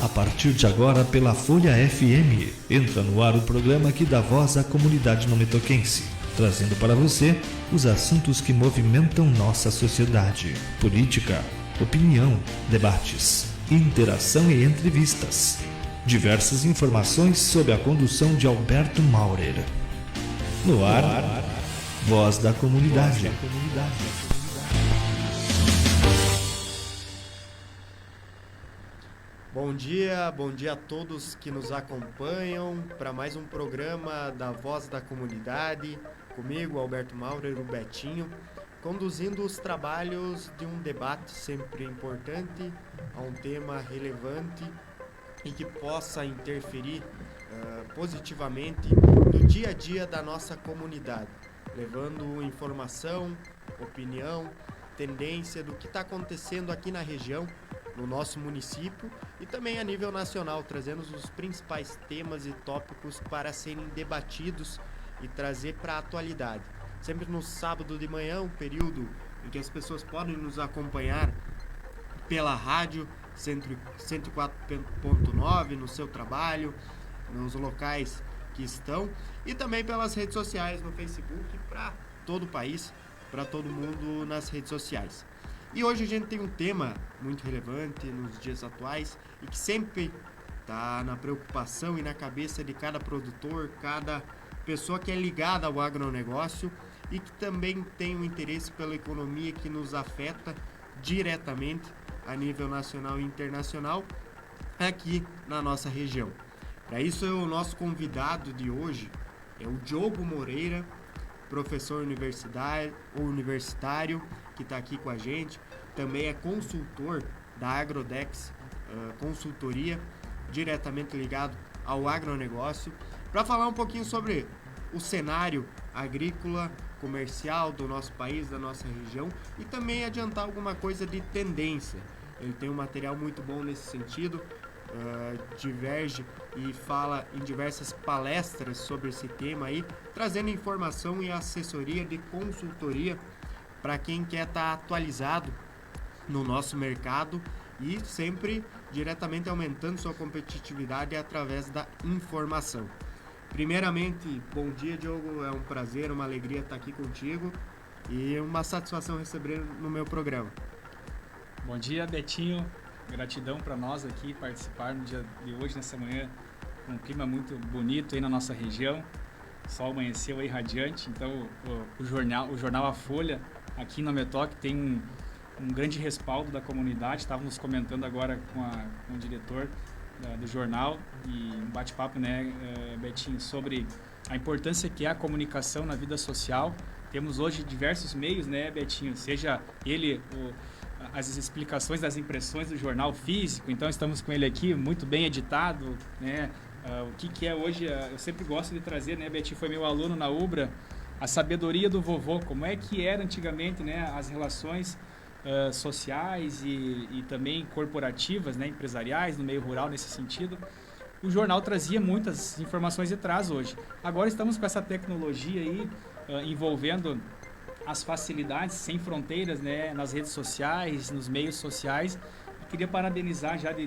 A partir de agora, pela Folha FM, entra no ar o programa que dá voz à comunidade nometoquense, trazendo para você os assuntos que movimentam nossa sociedade: política, opinião, debates, interação e entrevistas. Diversas informações sob a condução de Alberto Maurer. No ar, Voz da Comunidade. Bom dia a todos que nos acompanham para mais um programa da Voz da Comunidade, comigo, Alberto Maurer, o Betinho, conduzindo os trabalhos de um debate sempre importante, a um tema relevante e que possa interferir positivamente no dia a dia da nossa comunidade, levando informação, opinião, tendência do que está acontecendo aqui na região, no nosso município e também a nível nacional, trazendo os principais temas e tópicos para serem debatidos e trazer para a atualidade. Sempre no sábado de manhã, um período em que as pessoas podem nos acompanhar pela rádio 104.9 no seu trabalho, nos locais que estão, e também pelas redes sociais no Facebook para todo o país, para todo mundo nas redes sociais. E hoje a gente tem um tema muito relevante nos dias atuais e que sempre está na preocupação e na cabeça de cada produtor, cada pessoa que é ligada ao agronegócio e que também tem um interesse pela economia que nos afeta diretamente a nível nacional e internacional aqui na nossa região. Para isso, o nosso convidado de hoje é o Diogo Moreira, professor universitário, que está aqui com a gente, também é consultor da Agrodex Consultoria, diretamente ligado ao agronegócio, para falar um pouquinho sobre o cenário agrícola, comercial do nosso país, da nossa região, e também adiantar alguma coisa de tendência. Ele tem um material muito bom nesse sentido, diverge e fala em diversas palestras sobre esse tema aí, trazendo informação e assessoria de consultoria para quem quer estar atualizado no nosso mercado e sempre diretamente aumentando sua competitividade através da informação. Primeiramente, bom dia, Diogo, é um prazer, uma alegria estar aqui contigo e uma satisfação receber no meu programa. Bom dia, Betinho, gratidão para nós aqui participar no dia de hoje, nessa manhã, com um clima muito bonito aí na nossa região. O sol amanheceu aí radiante, então o jornal A Folha aqui na Metoc tem um grande respaldo da comunidade. Estávamos comentando agora com o diretor do jornal e um bate-papo, né, Betinho, sobre a importância que é a comunicação na vida social. Temos hoje diversos meios, né, Betinho, seja ele as explicações das impressões do jornal físico, então estamos com ele aqui muito bem editado, né, o que é hoje, eu sempre gosto de trazer, né, Betinho, foi meu aluno na UBRA, a sabedoria do vovô, como é que era antigamente, né, as relações sociais e também corporativas, né, empresariais, no meio rural nesse sentido. O jornal trazia muitas informações e traz hoje. Agora estamos com essa tecnologia aí envolvendo as facilidades sem fronteiras, né, nas redes sociais, nos meios sociais. E queria parabenizar já de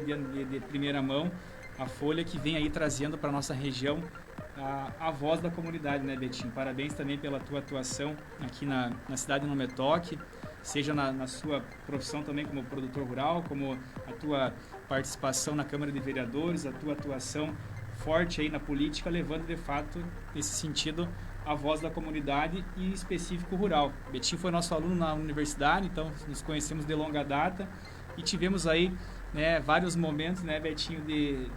primeira mão a Folha, que vem aí trazendo para a nossa região a voz da comunidade, né, Betinho? Parabéns também pela tua atuação aqui na cidade de Nometoc, seja na sua profissão também como produtor rural, como a tua participação na Câmara de Vereadores, a tua atuação forte aí na política, levando de fato, nesse sentido, a voz da comunidade e em específico rural. Betinho foi nosso aluno na universidade, então nos conhecemos de longa data e tivemos aí, né, vários momentos, né, Betinho, de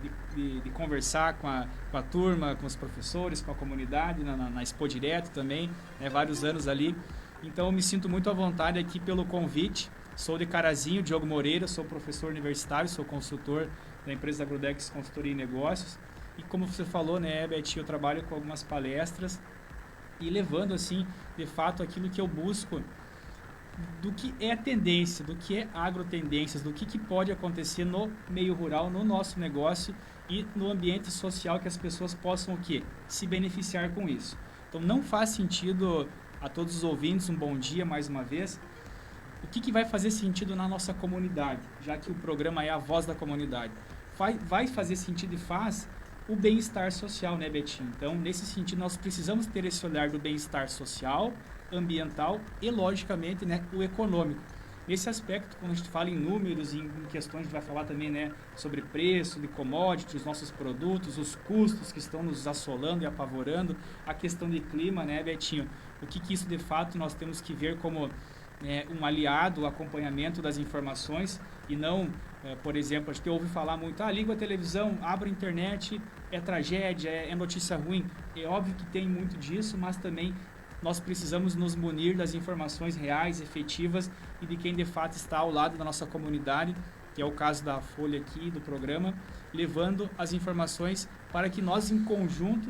conversar com a turma, com os professores, com a comunidade, na Expo Direto também, né, vários anos ali. Então eu me sinto muito à vontade aqui pelo convite. Sou de Carazinho, Diogo Moreira, sou professor universitário, sou consultor da empresa Agrodex Consultoria e Negócios. E como você falou, né, Betinho, eu trabalho com algumas palestras e levando, assim, de fato, aquilo que eu busco do que é tendência, do que é agrotendências, do que pode acontecer no meio rural, no nosso negócio e no ambiente social, que as pessoas possam o quê? Se beneficiar com isso. Então não faz sentido, a todos os ouvintes, um bom dia mais uma vez, o que vai fazer sentido na nossa comunidade, já que o programa é a voz da comunidade. vai fazer sentido e faz o bem-estar social, né, Betinho? Então, nesse sentido, nós precisamos ter esse olhar do bem-estar social, ambiental e, logicamente, né, o econômico. Nesse aspecto, quando a gente fala em números e em questões, a gente vai falar também, né, sobre preço de commodities, os nossos produtos, os custos que estão nos assolando e apavorando, a questão de clima, né, Betinho? O que isso, de fato, nós temos que ver como um aliado, o acompanhamento das informações e não, por exemplo, a gente ouve falar muito, liga a televisão, abre a internet, é tragédia, é notícia ruim. É óbvio que tem muito disso, mas também nós precisamos nos munir das informações reais, efetivas e de quem de fato está ao lado da nossa comunidade, que é o caso da Folha aqui, do programa, levando as informações para que nós em conjunto,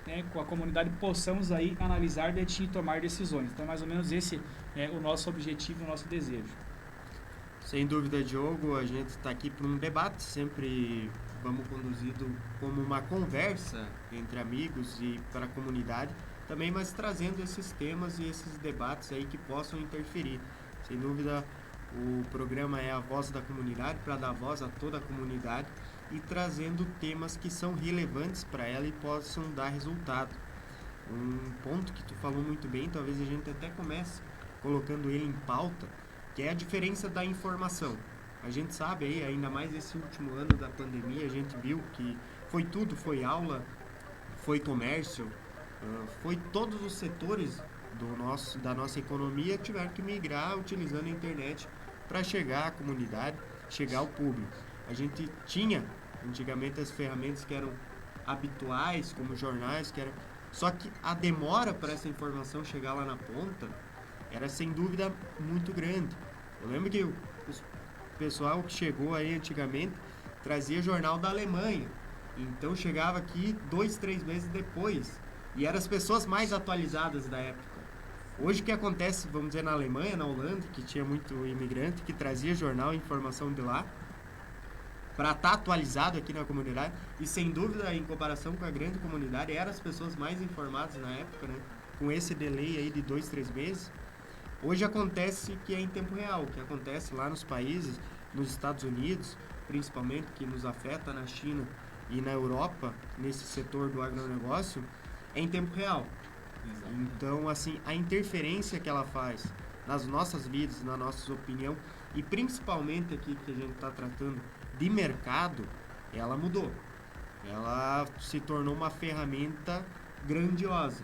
né, com a comunidade, possamos aí analisar, Betinho, e tomar decisões. Então, mais ou menos esse é o nosso objetivo, o nosso desejo. Sem dúvida, Diogo, a gente está aqui para um debate, sempre vamos conduzido como uma conversa entre amigos e para a comunidade, também, mas trazendo esses temas e esses debates aí que possam interferir. Sem dúvida, o programa é a voz da comunidade, para dar voz a toda a comunidade e trazendo temas que são relevantes para ela e possam dar resultado. Um ponto que tu falou muito bem, talvez a gente até comece colocando ele em pauta, que é a diferença da informação. A gente sabe aí, ainda mais esse último ano da pandemia, a gente viu que foi tudo, foi aula, foi comércio, foi todos os setores da nossa economia tiveram que migrar utilizando a internet para chegar à comunidade, chegar ao público. A gente tinha antigamente as ferramentas que eram habituais, como jornais, só que a demora para essa informação chegar lá na ponta era sem dúvida muito grande. Eu lembro que o pessoal que chegou aí antigamente trazia jornal da Alemanha, então chegava aqui 2-3 meses depois. E eram as pessoas mais atualizadas da época. Hoje o que acontece, vamos dizer, na Alemanha, na Holanda, que tinha muito imigrante, que trazia jornal e informação de lá, para estar atualizado aqui na comunidade, e sem dúvida, em comparação com a grande comunidade, eram as pessoas mais informadas na época, né? Com esse delay aí de 2-3 meses. Hoje acontece que é em tempo real, o que acontece lá nos países, nos Estados Unidos, principalmente, que nos afeta na China e na Europa, nesse setor do agronegócio, é em tempo real. Exato. Então, assim, a interferência que ela faz nas nossas vidas, na nossa opinião, e principalmente aqui que a gente está tratando de mercado, ela mudou. Ela se tornou uma ferramenta grandiosa,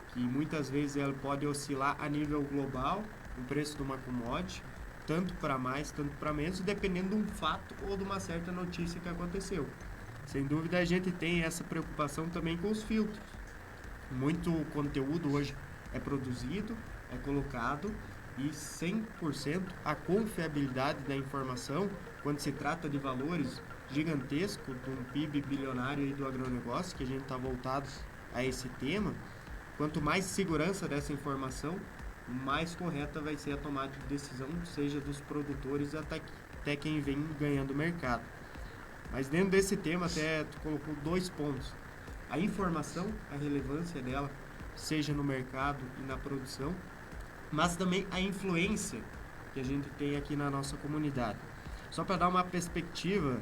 que muitas vezes ela pode oscilar a nível global, o preço de uma commodity, tanto para mais, tanto para menos, dependendo de um fato ou de uma certa notícia que aconteceu. Sem dúvida, a gente tem essa preocupação também com os filtros. Muito conteúdo hoje é produzido, é colocado e 100% a confiabilidade da informação, quando se trata de valores gigantescos, de um PIB bilionário aí do agronegócio, que a gente está voltado a esse tema, quanto mais segurança dessa informação, mais correta vai ser a tomada de decisão, seja dos produtores até quem vem ganhando mercado. Mas dentro desse tema, até tu colocou 2 pontos. A informação, a relevância dela, seja no mercado e na produção, mas também a influência que a gente tem aqui na nossa comunidade. Só para dar uma perspectiva,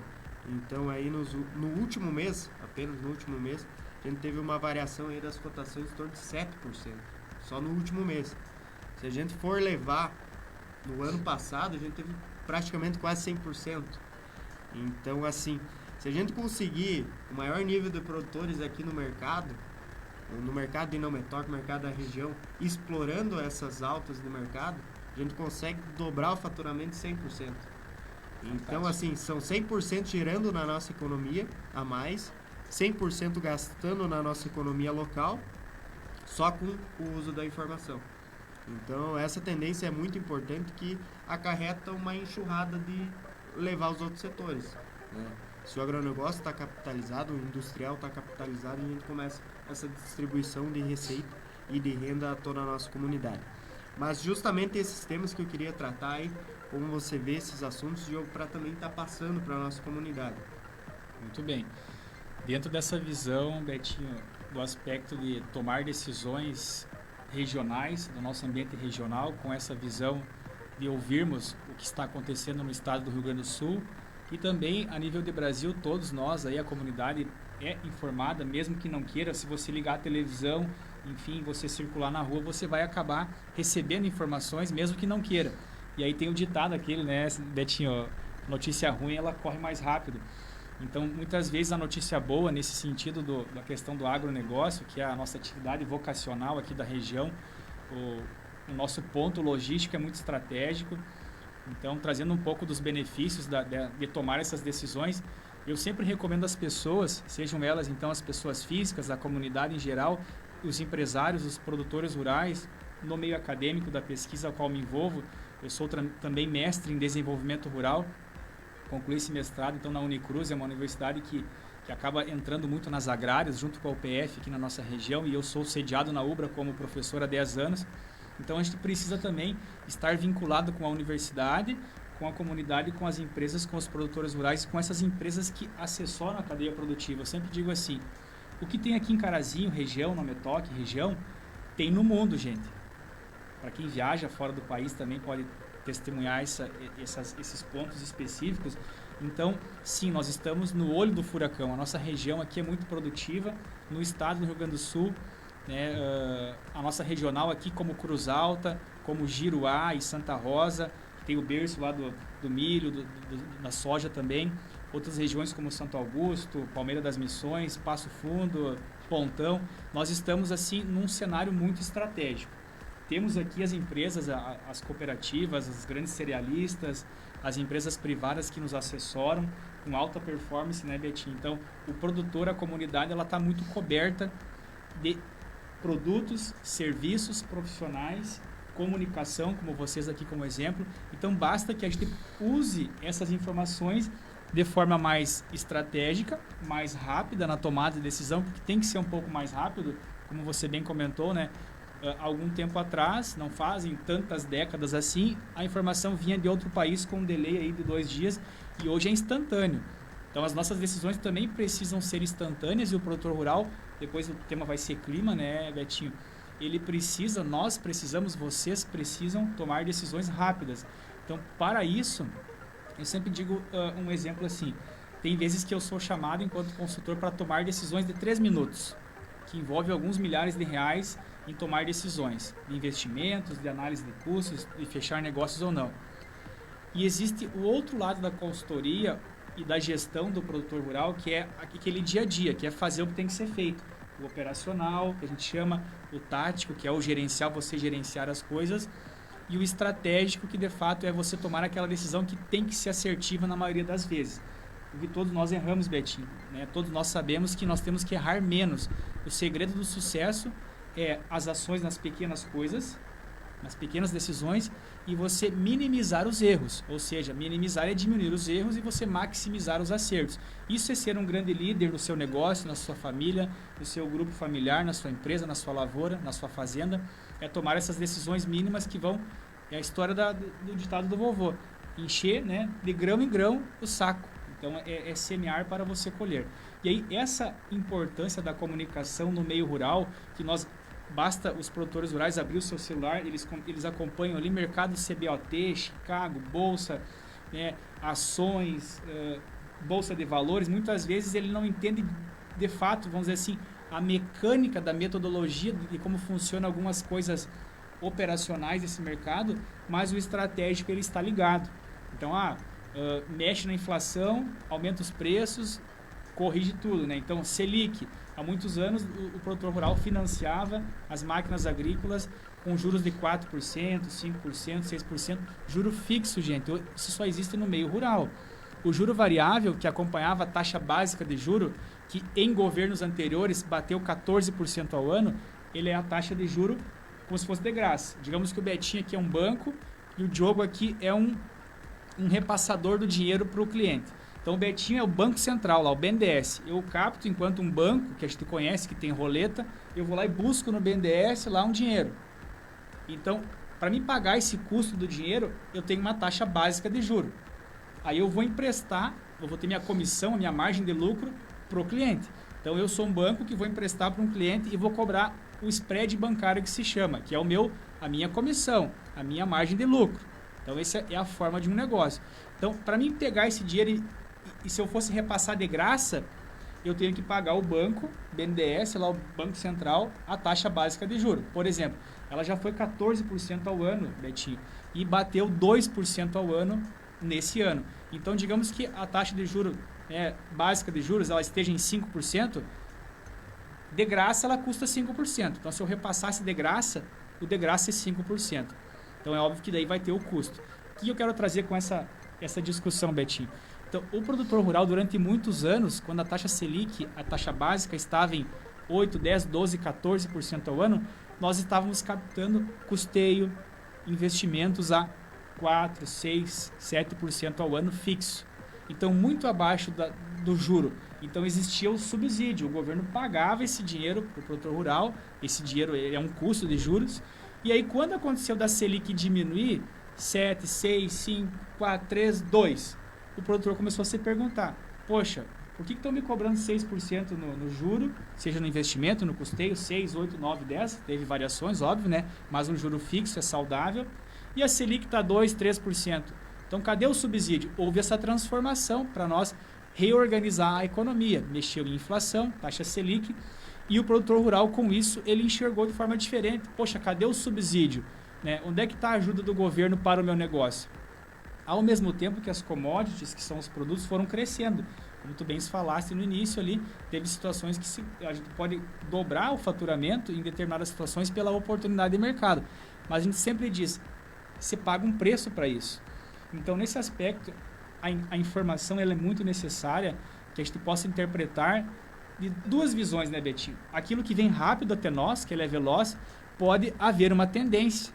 então aí no último mês, apenas no último mês, a gente teve uma variação aí das cotações em torno de 7%, só no último mês. Se a gente for levar no ano passado, a gente teve praticamente quase 100%. Então, assim, se a gente conseguir o maior nível de produtores aqui no mercado de Innometor, no mercado da região, explorando essas altas do mercado, a gente consegue dobrar o faturamento de 100%. Então, assim, são 100% girando na nossa economia a mais, 100% gastando na nossa economia local, só com o uso da informação. Então, essa tendência é muito importante, que acarreta uma enxurrada de levar os outros setores, né? Se o agronegócio está capitalizado, o industrial está capitalizado, a gente começa essa distribuição de receita e de renda a toda a nossa comunidade. Mas justamente esses temas que eu queria tratar aí, como você vê esses assuntos, Diogo, para também estar passando para a nossa comunidade. Muito bem. Dentro dessa visão, Betinho, do aspecto de tomar decisões regionais, do nosso ambiente regional, com essa visão de ouvirmos o que está acontecendo no estado do Rio Grande do Sul, E também, a nível de Brasil, todos nós, aí, a comunidade é informada, mesmo que não queira. Se você ligar a televisão, enfim, você circular na rua, você vai acabar recebendo informações, mesmo que não queira. E aí tem o ditado aquele, né, Betinho, notícia ruim, ela corre mais rápido. Então, muitas vezes a notícia boa, nesse sentido da questão do agronegócio, que é a nossa atividade vocacional aqui da região, o nosso ponto logístico é muito estratégico. Então, trazendo um pouco dos benefícios de tomar essas decisões, eu sempre recomendo às pessoas, sejam elas então as pessoas físicas, a comunidade em geral, os empresários, os produtores rurais, no meio acadêmico da pesquisa ao qual me envolvo. Eu sou também mestre em desenvolvimento rural, concluí esse mestrado então na Unicruz, é uma universidade que acaba entrando muito nas agrárias, junto com a UPF aqui na nossa região, e eu sou sediado na UBRA como professor há 10 anos. Então, a gente precisa também estar vinculado com a universidade, com a comunidade, com as empresas, com os produtores rurais, com essas empresas que assessoram a cadeia produtiva. Eu sempre digo assim, o que tem aqui em Carazinho, região, no Metoque, região, tem no mundo, gente. Para quem viaja fora do país também pode testemunhar esses pontos específicos. Então, sim, nós estamos no olho do furacão. A nossa região aqui é muito produtiva, no estado do Rio Grande do Sul, né, a nossa regional aqui, como Cruz Alta, como Giruá e Santa Rosa, tem o berço lá do milho, da soja também. Outras regiões como Santo Augusto, Palmeira das Missões, Passo Fundo, Pontão. Nós estamos assim num cenário muito estratégico. Temos aqui as empresas, as cooperativas, os grandes cerealistas, as empresas privadas que nos assessoram com alta performance, né, Betinho? Então, o produtor, a comunidade, ela está muito coberta de produtos, serviços profissionais, comunicação, como vocês aqui como exemplo. Então, basta que a gente use essas informações de forma mais estratégica, mais rápida na tomada de decisão, porque tem que ser um pouco mais rápido, como você bem comentou, né? Algum tempo atrás, não fazem tantas décadas assim, a informação vinha de outro país com um delay aí de 2 dias e hoje é instantâneo. Então, as nossas decisões também precisam ser instantâneas e o produtor rural, depois o tema vai ser clima, né, Betinho? Ele precisa, nós precisamos, vocês precisam tomar decisões rápidas. Então, para isso, eu sempre digo um exemplo assim, tem vezes que eu sou chamado enquanto consultor para tomar decisões de 3 minutos, que envolve alguns milhares de reais em tomar decisões de investimentos, de análise de custos, de fechar negócios ou não. E existe o outro lado da consultoria e da gestão do produtor rural, que é aquele dia a dia, que é fazer o que tem que ser feito. O operacional, que a gente chama, o tático, que é o gerencial, você gerenciar as coisas, e o estratégico, que de fato é você tomar aquela decisão que tem que ser assertiva na maioria das vezes. Porque todos nós erramos, Betinho, né? Todos nós sabemos que nós temos que errar menos. O segredo do sucesso é as ações nas pequenas coisas, nas pequenas decisões, e você minimizar os erros. Ou seja, minimizar é diminuir os erros e você maximizar os acertos. Isso é ser um grande líder no seu negócio, na sua família, no seu grupo familiar, na sua empresa, na sua lavoura, na sua fazenda. É tomar essas decisões mínimas que vão... É a história do ditado do vovô. Encher, né, de grão em grão o saco. Então, é semear para você colher. E aí, essa importância da comunicação no meio rural, que nós... Basta os produtores rurais abrir o seu celular, eles acompanham ali mercado CBOT, Chicago, Bolsa, né, ações, Bolsa de Valores. Muitas vezes ele não entende de fato, vamos dizer assim, a mecânica da metodologia de como funcionam algumas coisas operacionais desse mercado, mas o estratégico ele está ligado. Então, mexe na inflação, aumenta os preços, corrige tudo, né? Então, Selic, há muitos anos o produtor rural financiava as máquinas agrícolas com juros de 4%, 5%, 6%, juro fixo, gente. Isso só existe no meio rural. O juro variável, que acompanhava a taxa básica de juro, que em governos anteriores bateu 14% ao ano, ele é a taxa de juro como se fosse de graça. Digamos que o Betinho aqui é um banco e o Diogo aqui é um repassador do dinheiro para o cliente. Então, o Betinho é o Banco Central, lá, o BNDES. Eu capto, enquanto um banco, que a gente conhece, que tem roleta, eu vou lá e busco no BNDES lá um dinheiro. Então, para mim pagar esse custo do dinheiro, eu tenho uma taxa básica de juro. Aí eu vou emprestar, eu vou ter minha comissão, minha margem de lucro para o cliente. Então, eu sou um banco que vou emprestar para um cliente e vou cobrar o spread bancário que se chama, que é a minha comissão, a minha margem de lucro. Então, essa é a forma de um negócio. Então, para mim pegar esse dinheiro e se eu fosse repassar de graça, eu tenho que pagar o banco, BNDES, lá o Banco Central, a taxa básica de juros. Por exemplo, ela já foi 14% ao ano, Betinho, e bateu 2% ao ano nesse ano. Então, digamos que a taxa de juros básica de juros ela esteja em 5%, de graça ela custa 5%. Então, se eu repassasse de graça, o de graça é 5%. Então, é óbvio que daí vai ter o custo. O que eu quero trazer com essa discussão, Betinho? Então, o produtor rural, durante muitos anos, quando a taxa Selic, a taxa básica, estava em 8, 10, 12, 14% ao ano, nós estávamos captando custeio, investimentos a 4, 6, 7% ao ano fixo. Então, muito abaixo do juro. Então, existia o subsídio. O governo pagava esse dinheiro para o produtor rural. Esse dinheiro é um custo de juros. E aí, quando aconteceu da Selic diminuir, 7, 6, 5, 4, 3, 2, o produtor começou a se perguntar, poxa, por que estão me cobrando 6% no juro, seja no investimento, no custeio, 6, 8, 9, 10, teve variações, óbvio, né? Mas um juro fixo é saudável. E a Selic está 2, 3%. Então, cadê o subsídio? Houve essa transformação para nós reorganizar a economia. Mexeu em inflação, taxa Selic, e o produtor rural, com isso, ele enxergou de forma diferente. Poxa, cadê o subsídio? Né? Onde é que está a ajuda do governo para o meu negócio? Ao mesmo tempo que as commodities, que são os produtos, foram crescendo. Como tu bem falaste no início ali, teve situações que a gente pode dobrar o faturamento em determinadas situações pela oportunidade de mercado. Mas a gente sempre diz, você paga um preço para isso. Então, nesse aspecto, a informação ela é muito necessária, que a gente possa interpretar de duas visões, né, Betinho? Aquilo que vem rápido até nós, que ele é veloz, pode haver uma tendência.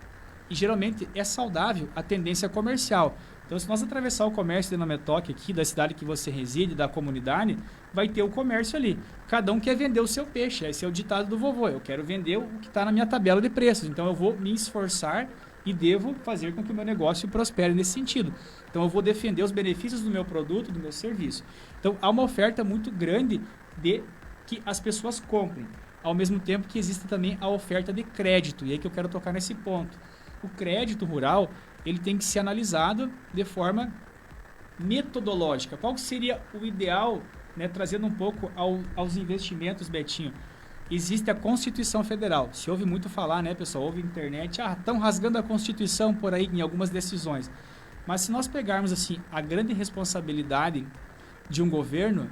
E geralmente é saudável a tendência comercial. Então, se nós atravessar o comércio de Nametoque aqui, da cidade que você reside, da comunidade, vai ter o comércio ali. Cada um quer vender o seu peixe. Esse é o ditado do vovô. Eu quero vender o que está na minha tabela de preços. Então, eu vou me esforçar e devo fazer com que o meu negócio prospere nesse sentido. Então, eu vou defender os benefícios do meu produto, do meu serviço. Então, há uma oferta muito grande de que as pessoas comprem. Ao mesmo tempo que existe também a oferta de crédito. E aí que eu quero tocar nesse ponto. O crédito rural, ele tem que ser analisado de forma metodológica. Qual seria o ideal, né, trazendo um pouco aos investimentos, Betinho? Existe a Constituição Federal. Se ouve muito falar, né, pessoal? Ouve internet, estão rasgando a Constituição por aí em algumas decisões. Mas se nós pegarmos assim a grande responsabilidade de um governo,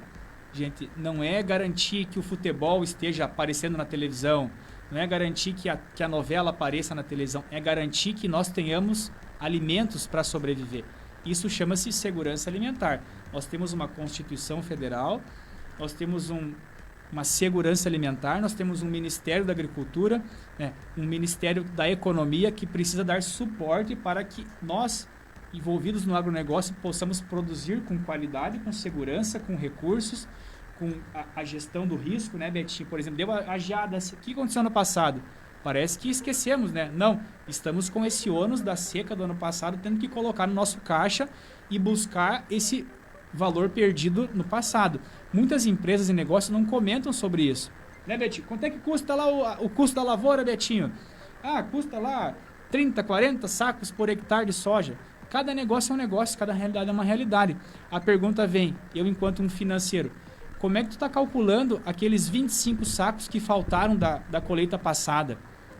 gente, não é garantir que o futebol esteja aparecendo na televisão, não é garantir que a novela apareça na televisão, é garantir que nós tenhamos alimentos para sobreviver. Isso chama-se segurança alimentar. Nós temos uma Constituição Federal, nós temos uma segurança alimentar, nós temos um Ministério da Agricultura, né, um Ministério da Economia que precisa dar suporte para que nós, envolvidos no agronegócio, possamos produzir com qualidade, com segurança, com recursos, com a gestão do risco, né, Betinho? Por exemplo, deu a geada, o que aconteceu ano passado? Parece que esquecemos, né? Não, estamos com esse ônus da seca do ano passado, tendo que colocar no nosso caixa e buscar esse valor perdido no passado. Muitas empresas e negócios não comentam sobre isso. Né, Betinho? Quanto é que custa lá o custo da lavoura, Betinho? Custa lá 30, 40 sacos por hectare de soja. Cada negócio é um negócio, cada realidade é uma realidade. A pergunta vem, eu enquanto um financeiro, como é que tu está calculando aqueles 25 sacos que faltaram da colheita passada?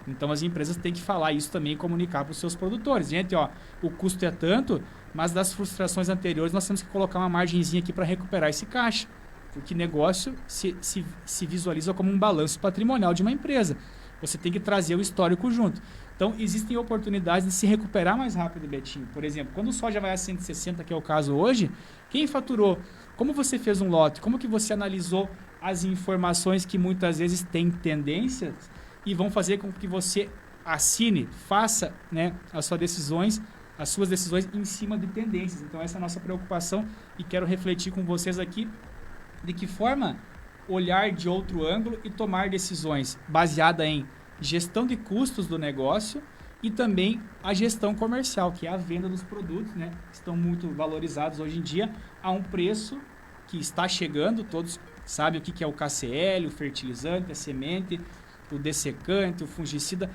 Então, as empresas têm que falar isso também e comunicar para os seus produtores. Gente, o custo é tanto, mas das frustrações anteriores nós temos que colocar uma margenzinha aqui para recuperar esse caixa. Porque negócio se visualiza como um balanço patrimonial de uma empresa. Você tem que trazer o histórico junto. Então, existem oportunidades de se recuperar mais rápido, Betinho. Por exemplo, quando o soja vai a 160, que é o caso hoje, quem faturou? Como você fez um lote? Como que você analisou as informações que muitas vezes têm tendências e vão fazer com que você assine, faça, né, as suas decisões em cima de tendências. Então, essa é a nossa preocupação e quero refletir com vocês aqui de que forma olhar de outro ângulo e tomar decisões baseada em gestão de custos do negócio e também a gestão comercial, que é a venda dos produtos, né? Estão muito valorizados hoje em dia a um preço que está chegando, todos sabem o que é o KCL, o fertilizante, a semente, o dessecante, o fungicida.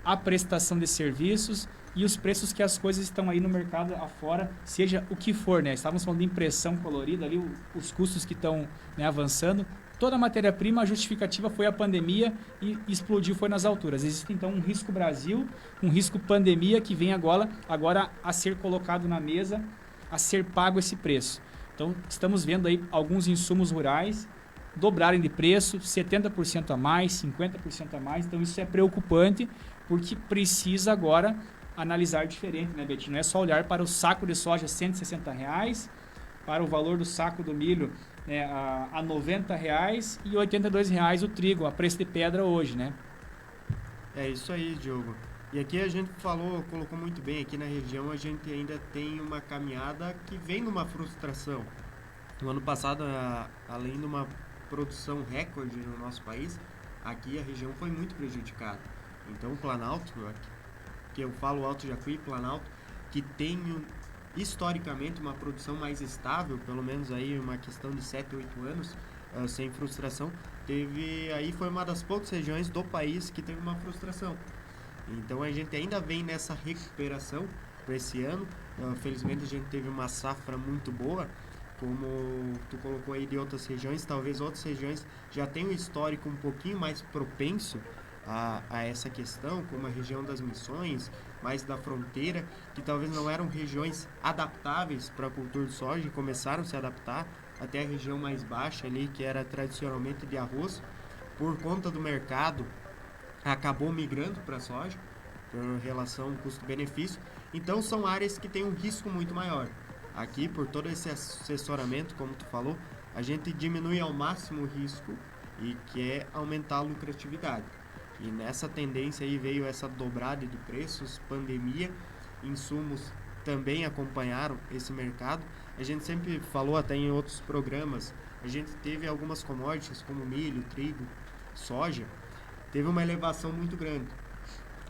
a prestação de serviços e os preços que as coisas estão aí no mercado afora, seja o que for, né? Estávamos falando de impressão colorida ali, os custos que estão, né, avançando. Toda a matéria-prima, a justificativa foi a pandemia e explodiu, foi nas alturas. Existe então um risco Brasil, um risco pandemia que vem agora a ser colocado na mesa, a ser pago esse preço. Então, estamos vendo aí alguns insumos rurais dobrarem de preço, 70% a mais, 50% a mais. Então, isso é preocupante, porque precisa agora analisar diferente, né, Betinho? Não é só olhar para o saco de soja R$ 160, para o valor do saco do milho, né, a R$ 90 e R$ 82 o trigo, a preço de pedra hoje, né? É isso aí, Diogo. E aqui a gente colocou muito bem, aqui na região a gente ainda tem uma caminhada que vem numa frustração. No ano passado, além de uma produção recorde no nosso país, aqui a região foi muito prejudicada. Então o Planalto, que eu falo Alto Jacuí, Planalto, que tem historicamente uma produção mais estável, pelo menos aí uma questão de 7, 8 anos, sem frustração, foi uma das poucas regiões do país que teve uma frustração. Então a gente ainda vem nessa recuperação para esse ano. Felizmente a gente teve uma safra muito boa, como tu colocou aí de outras regiões. Talvez outras regiões já tenham um histórico um pouquinho mais propenso a essa questão, como a região das Missões, mais da fronteira, que talvez não eram regiões adaptáveis para a cultura de soja e começaram a se adaptar, até a região mais baixa ali, que era tradicionalmente de arroz, por conta do mercado, acabou migrando para a soja, por relação custo-benefício. Então são áreas que têm um risco muito maior. Aqui, por todo esse assessoramento, como tu falou, a gente diminui ao máximo o risco e quer aumentar a lucratividade. E nessa tendência aí veio essa dobrada de preços, pandemia, insumos também acompanharam esse mercado. A gente sempre falou até em outros programas, a gente teve algumas commodities como milho, trigo, soja, teve uma elevação muito grande.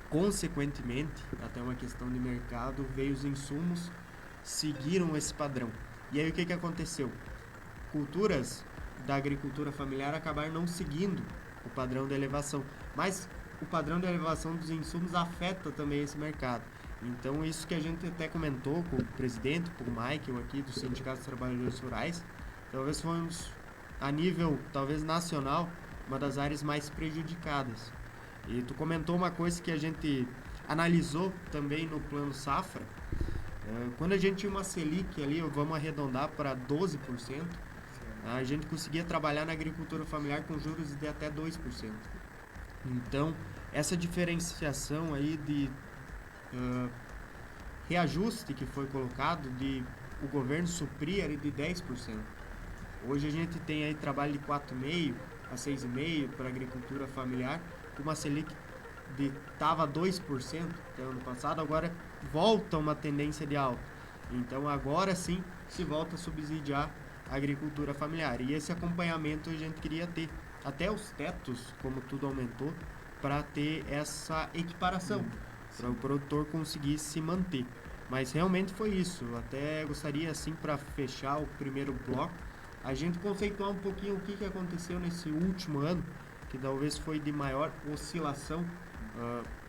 Consequentemente, até uma questão de mercado, veio os insumos, seguiram esse padrão. E aí o que aconteceu? Culturas da agricultura familiar acabaram não seguindo o padrão de elevação, mas o padrão de elevação dos insumos afeta também esse mercado. Então isso que a gente até comentou com o presidente, com o Michael aqui do Sindicato dos Trabalhadores Rurais, talvez fomos a nível talvez nacional uma das áreas mais prejudicadas. E tu comentou uma coisa que a gente analisou também no plano safra. Quando a gente tinha uma Selic ali, vamos arredondar para 12%, a gente conseguia trabalhar na agricultura familiar com juros de até 2%. Então, essa diferenciação aí de reajuste que foi colocado, de o governo suprir ali de 10%. Hoje a gente tem aí trabalho de 4,5% a 6,5% para a agricultura familiar, com uma Selic estava 2% até ano passado, agora volta uma tendência de alta. Então agora sim se volta a subsidiar a agricultura familiar. E esse acompanhamento a gente queria ter. Até os tetos, como tudo aumentou, para ter essa equiparação, para o produtor conseguir se manter. Mas realmente foi isso. Eu até gostaria, assim, para fechar o primeiro bloco, a gente conceituar um pouquinho o que aconteceu nesse último ano, que talvez foi de maior oscilação,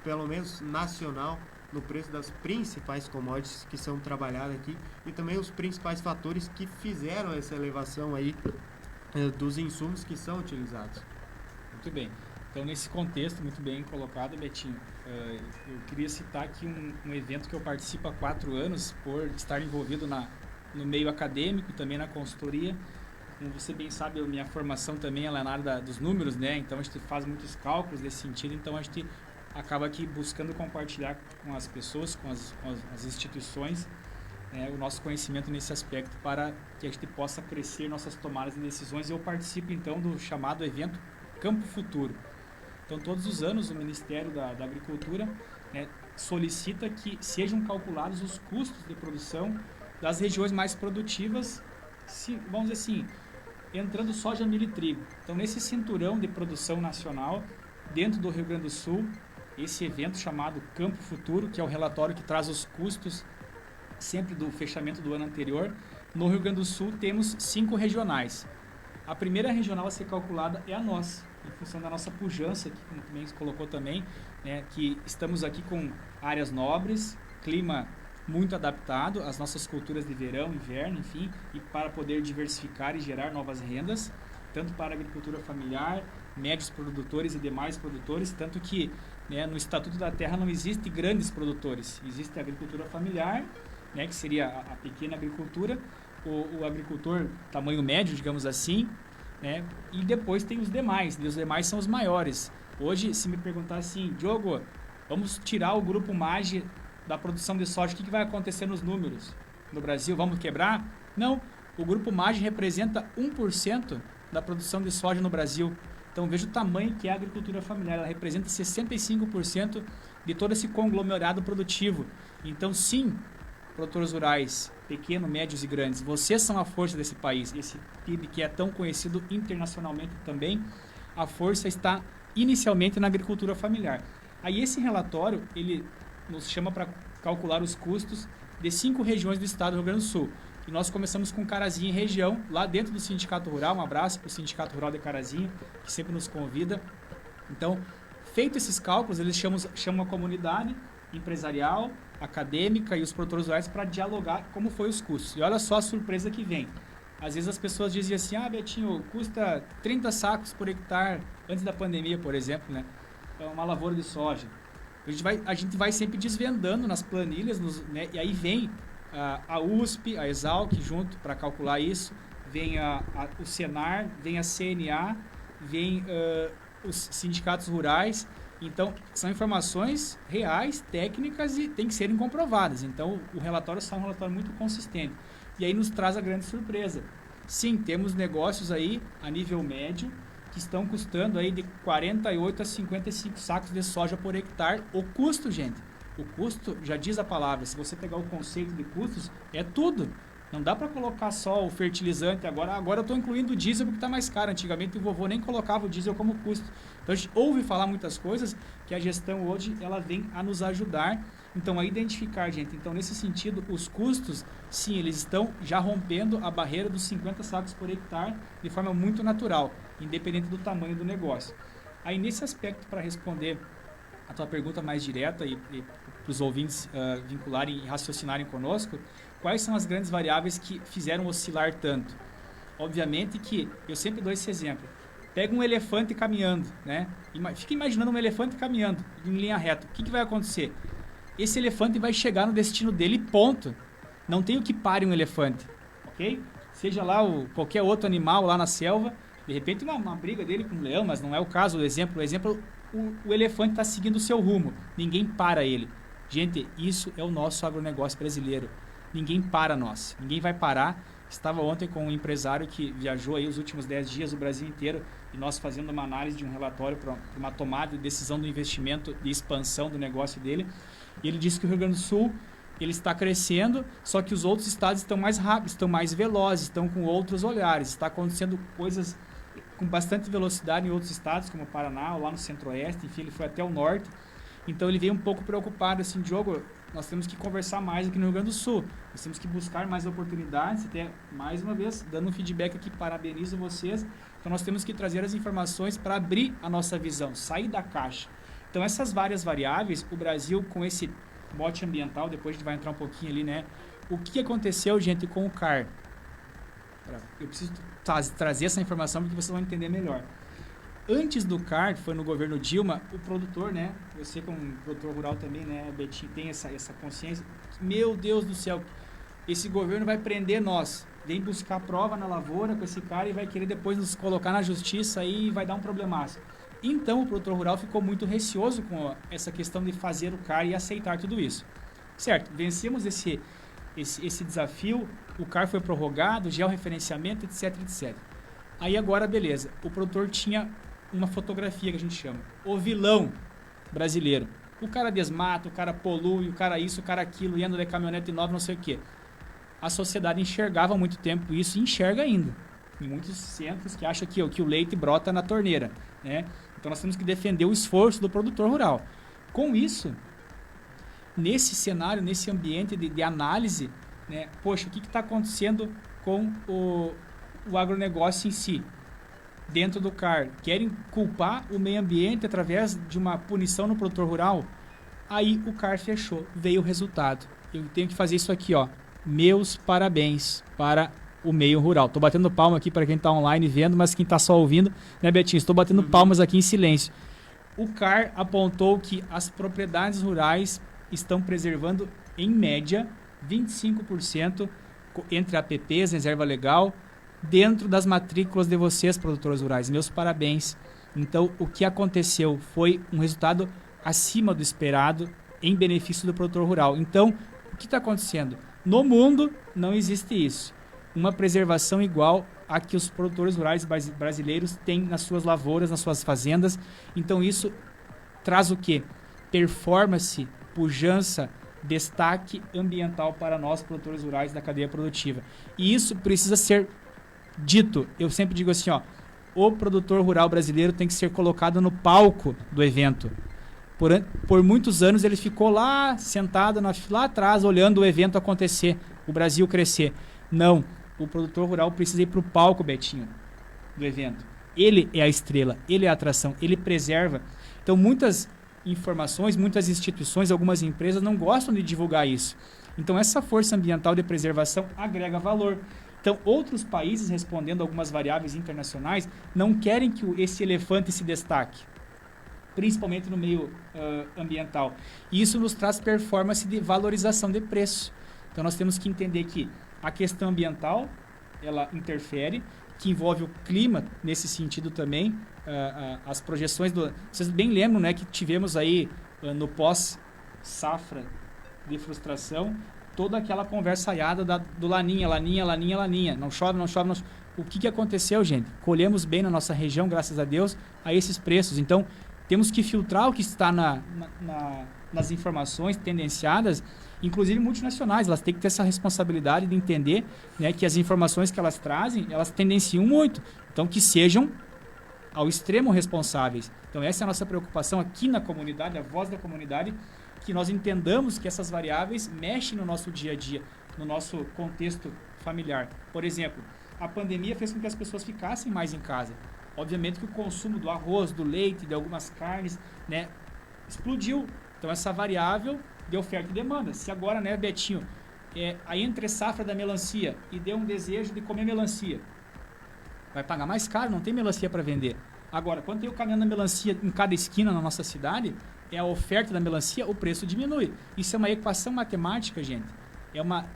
pelo menos nacional, no preço das principais commodities que são trabalhadas aqui e também os principais fatores que fizeram essa elevação aí dos insumos que são utilizados. Muito bem. Então, nesse contexto, muito bem colocado, Betinho, eu queria citar aqui um evento que eu participo há 4 anos, por estar envolvido no meio acadêmico e também na consultoria. Como você bem sabe, a minha formação também é na área dos números, né? Então, a gente faz muitos cálculos nesse sentido, então a gente acaba aqui buscando compartilhar com as pessoas, com as instituições, o nosso conhecimento nesse aspecto para que a gente possa crescer nossas tomadas de decisões. Eu participo então do chamado evento Campo Futuro. Então todos os anos o Ministério da Agricultura solicita que sejam calculados os custos de produção das regiões mais produtivas, vamos dizer assim, entrando soja, milho e trigo. Então nesse cinturão de produção nacional, dentro do Rio Grande do Sul, esse evento chamado Campo Futuro, que é o relatório que traz os custos sempre do fechamento do ano anterior. No Rio Grande do Sul temos 5 regionais. A primeira regional a ser calculada é a nossa, em função da nossa pujança, que como também se colocou também, né, que estamos aqui com áreas nobres, clima muito adaptado às nossas culturas de verão, inverno, enfim, e para poder diversificar e gerar novas rendas, tanto para a agricultura familiar, médios produtores e demais produtores, tanto que, né, no Estatuto da Terra não existe grandes produtores, existe a agricultura familiar, né, que seria a pequena agricultura, o agricultor tamanho médio, digamos assim, né, e depois tem os demais, e os demais são os maiores. Hoje, se me perguntar assim, Diogo, vamos tirar o grupo MAGE da produção de soja, o que vai acontecer nos números no Brasil? Vamos quebrar? Não, o grupo MAGE representa 1% da produção de soja no Brasil. Então veja o tamanho que é a agricultura familiar, ela representa 65% de todo esse conglomerado produtivo. Então sim, produtores rurais, pequenos, médios e grandes, vocês são a força desse país, esse PIB que é tão conhecido internacionalmente também, a força está inicialmente na agricultura familiar. Aí esse relatório, ele nos chama para calcular os custos de 5 regiões do estado do Rio Grande do Sul. E nós começamos com Carazinho região, lá dentro do Sindicato Rural. Um abraço para o Sindicato Rural de Carazinho, que sempre nos convida. Então, feito esses cálculos, eles chamam a comunidade empresarial, acadêmica e os produtores rurais para dialogar como foi os custos. E olha só a surpresa que vem. Às vezes as pessoas dizem assim, Betinho, custa 30 sacos por hectare, antes da pandemia, por exemplo, né? É uma lavoura de soja. A gente vai sempre desvendando nas planilhas, né? E aí vem a USP, a Exalc junto para calcular isso, vem o Senar, vem a CNA, vem os sindicatos rurais. Então, são informações reais, técnicas e tem que serem comprovadas. Então, o relatório é um relatório muito consistente. E aí nos traz a grande surpresa. Sim, temos negócios aí a nível médio que estão custando aí de 48 a 55 sacos de soja por hectare. O custo, gente, o custo, já diz a palavra, se você pegar o conceito de custos, é tudo. Não dá para colocar só o fertilizante agora eu estou incluindo o diesel porque está mais caro. Antigamente o vovô nem colocava o diesel como custo. Então a gente ouve falar muitas coisas que a gestão hoje ela vem a nos ajudar. Então a identificar, gente. Então nesse sentido, os custos, sim, eles estão já rompendo a barreira dos 50 sacos por hectare de forma muito natural, independente do tamanho do negócio. Aí nesse aspecto, para responder a tua pergunta mais direta e para os ouvintes vincularem e raciocinarem conosco, quais são as grandes variáveis que fizeram oscilar tanto? Obviamente que, eu sempre dou esse exemplo, pega um elefante caminhando, né? Fica imaginando um elefante caminhando em linha reta. O que vai acontecer? Esse elefante vai chegar no destino dele, ponto. Não tem o que pare um elefante, ok? Seja lá qualquer outro animal lá na selva, de repente uma briga dele com um leão, mas não é o caso. O exemplo, o elefante está seguindo o seu rumo, ninguém para ele. Gente, isso é o nosso agronegócio brasileiro. Ninguém para nós, ninguém vai parar. Estava ontem com um empresário que viajou aí os últimos 10 dias o Brasil inteiro e nós fazendo uma análise de um relatório para uma tomada de decisão do investimento e expansão do negócio dele. E ele disse que o Rio Grande do Sul ele está crescendo, só que os outros estados estão mais rápidos, estão mais velozes, estão com outros olhares. Está acontecendo coisas com bastante velocidade em outros estados, como o Paraná, ou lá no Centro-Oeste, enfim, ele foi até o Norte. Então ele veio um pouco preocupado, assim, Diogo, nós temos que conversar mais aqui no Rio Grande do Sul, nós temos que buscar mais oportunidades, até mais uma vez, dando um feedback aqui, parabenizo vocês, então nós temos que trazer as informações para abrir a nossa visão, sair da caixa. Então essas várias variáveis, o Brasil com esse mote ambiental, depois a gente vai entrar um pouquinho ali, né? O que aconteceu, gente, com o CAR? Eu preciso trazer essa informação porque vocês vão entender melhor. Antes do CAR, foi no governo Dilma, o produtor, né? Você como produtor rural também, né, Betinho, tem essa consciência. Meu Deus do céu, esse governo vai prender nós. Vem buscar prova na lavoura com esse cara e vai querer depois nos colocar na justiça e vai dar um problemaço. Então o produtor rural ficou muito receoso com essa questão de fazer o CAR e aceitar tudo isso. Certo, vencemos esse desafio, o CAR foi prorrogado, georreferenciamento, etc, etc. Aí agora, beleza, o produtor tinha uma fotografia que a gente chama, o vilão brasileiro. O cara desmata, o cara polui, o cara isso, o cara aquilo, e anda de caminhonete nova, não sei o quê. A sociedade enxergava há muito tempo isso e enxerga ainda. Em muitos centros que acham que o leite brota na torneira, né? Então nós temos que defender o esforço do produtor rural. Com isso, nesse cenário, nesse ambiente de análise, né? Poxa, o que está acontecendo com o agronegócio em si, dentro do CAR, querem culpar o meio ambiente através de uma punição no produtor rural, aí o CAR fechou, veio o resultado. Eu tenho que fazer isso aqui, ó. Meus parabéns para o meio rural. Estou batendo palma aqui para quem está online vendo, mas quem está só ouvindo, né, Betinho? Estou batendo palmas aqui em silêncio. O CAR apontou que as propriedades rurais estão preservando, em média, 25% entre APPs, reserva legal, dentro das matrículas de vocês, produtores rurais. Meus parabéns. Então, o que aconteceu foi um resultado acima do esperado em benefício do produtor rural. Então, o que está acontecendo? No mundo, não existe isso. Uma preservação igual a que os produtores rurais brasileiros têm nas suas lavouras, nas suas fazendas. Então, isso traz o quê? Performance, pujança, destaque ambiental para nós, produtores rurais da cadeia produtiva. E isso precisa ser dito. Eu sempre digo assim, ó, o produtor rural brasileiro tem que ser colocado no palco do evento. Por muitos anos ele ficou lá, sentado lá atrás, olhando o evento acontecer, o Brasil crescer. Não, o produtor rural precisa ir para o palco, Betinho, do evento. Ele é a estrela, ele é a atração, ele preserva. Então, muitas informações, muitas instituições, algumas empresas não gostam de divulgar isso. Então, essa força ambiental de preservação agrega valor. Então, outros países, respondendo a algumas variáveis internacionais, não querem que esse elefante se destaque, principalmente no meio ambiental. E isso nos traz performance de valorização de preço. Então, nós temos que entender que a questão ambiental, ela interfere, que envolve o clima nesse sentido também. As projeções vocês bem lembram, né, que tivemos aí no pós-safra de frustração, toda aquela conversaiada do laninha, não chove, não chove, não chove. O que aconteceu, gente? Colhemos bem na nossa região, graças a Deus, a esses preços. Então, temos que filtrar o que está nas informações tendenciadas, inclusive multinacionais. Elas têm que ter essa responsabilidade de entender, né, que as informações que elas trazem, elas tendenciam muito. Então, que sejam ao extremo responsáveis. Então, essa é a nossa preocupação aqui na comunidade, a voz da comunidade, que nós entendamos que essas variáveis mexem no nosso dia a dia, no nosso contexto familiar. Por exemplo, a pandemia fez com que as pessoas ficassem mais em casa. Obviamente que o consumo do arroz, do leite, de algumas carnes, né, explodiu. Então, essa variável de oferta e demanda. Se agora, né, Betinho, a entre safra da melancia e deu um desejo de comer melancia, vai pagar mais caro, não tem melancia para vender. Agora, quando tem o caminhão da melancia em cada esquina na nossa cidade, é a oferta da melancia, o preço diminui. Isso é uma equação matemática, gente.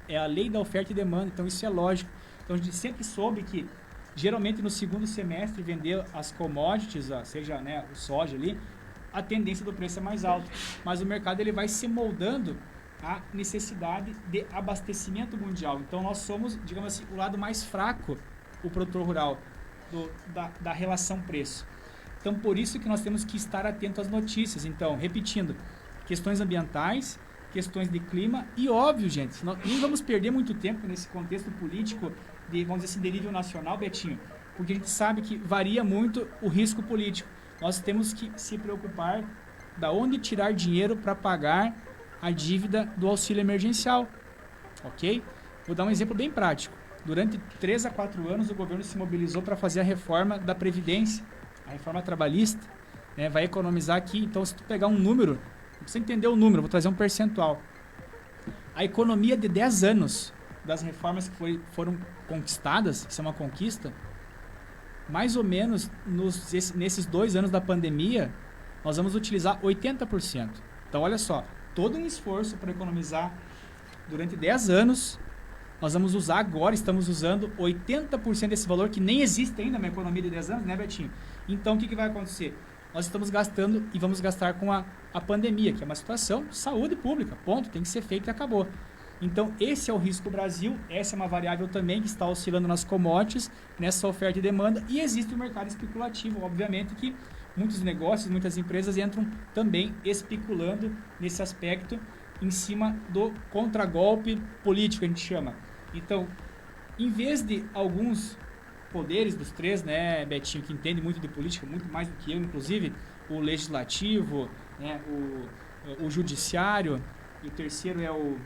É a lei da oferta e demanda, então isso é lógico. Então, a gente sempre soube que, geralmente, no segundo semestre, vender as commodities, seja, né, o soja ali, a tendência do preço é mais alta. Mas o mercado ele vai se moldando à necessidade de abastecimento mundial. Então, nós somos, digamos assim, o lado mais fraco, o produtor rural, da relação preço. Então, por isso que nós temos que estar atento às notícias. Então, repetindo, questões ambientais, questões de clima e, óbvio, gente, nós nem vamos perder muito tempo nesse contexto político, vamos dizer assim, de nível nacional, Betinho, porque a gente sabe que varia muito o risco político. Nós temos que se preocupar da onde tirar dinheiro para pagar a dívida do auxílio emergencial, ok? Vou dar um exemplo bem prático. Durante 3 a 4 anos, o governo se mobilizou para fazer a reforma da Previdência, a reforma trabalhista, né? Vai economizar aqui. Então, se tu pegar um número, não precisa entender o número, vou trazer um percentual. A economia de 10 anos das reformas que foram conquistadas, isso é uma conquista, mais ou menos nesses 2 anos da pandemia, nós vamos utilizar 80%. Então, olha só, todo um esforço para economizar durante 10 anos, nós vamos usar agora, estamos usando 80% desse valor, que nem existe ainda na economia de 10 anos, né, Betinho? Então, o que vai acontecer? Nós estamos gastando e vamos gastar com a pandemia, que é uma situação de saúde pública, ponto, tem que ser feito e acabou. Então, esse é o risco Brasil, essa é uma variável também que está oscilando nas commodities, nessa oferta e demanda, e existe o mercado especulativo, obviamente que muitos negócios, muitas empresas entram também especulando nesse aspecto, em cima do contragolpe político, a gente chama. Então, em vez de alguns poderes dos 3, né, Betinho, que entende muito de política, muito mais do que eu, inclusive, o legislativo, né, o judiciário, e o terceiro é o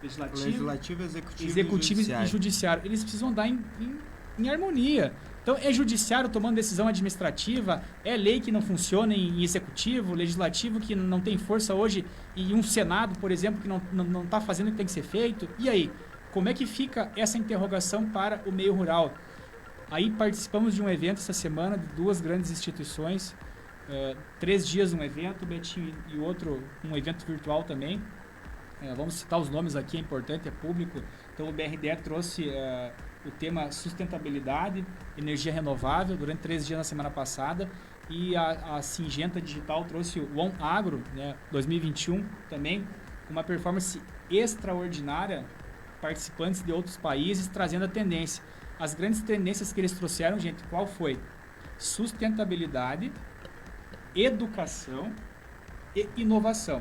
legislativo, executivo e judiciário. Eles precisam andar em em harmonia. Então, é judiciário tomando decisão administrativa, é lei que não funciona em executivo, legislativo que não tem força hoje, e um Senado, por exemplo, que não está fazendo o que tem que ser feito. E aí, como é que fica essa interrogação para o meio rural? Aí participamos de um evento essa semana de 2 grandes instituições, 3 dias um evento, Betinho, e outro, um evento virtual também. Vamos citar os nomes aqui, é importante, é público. Então, o BRDE trouxe o tema sustentabilidade, energia renovável, durante 3 dias na semana passada, e a Singenta Digital trouxe o On Agro, né, 2021 também, com uma performance extraordinária, participantes de outros países trazendo a tendência. As grandes tendências que eles trouxeram, gente, qual foi? Sustentabilidade, educação e inovação.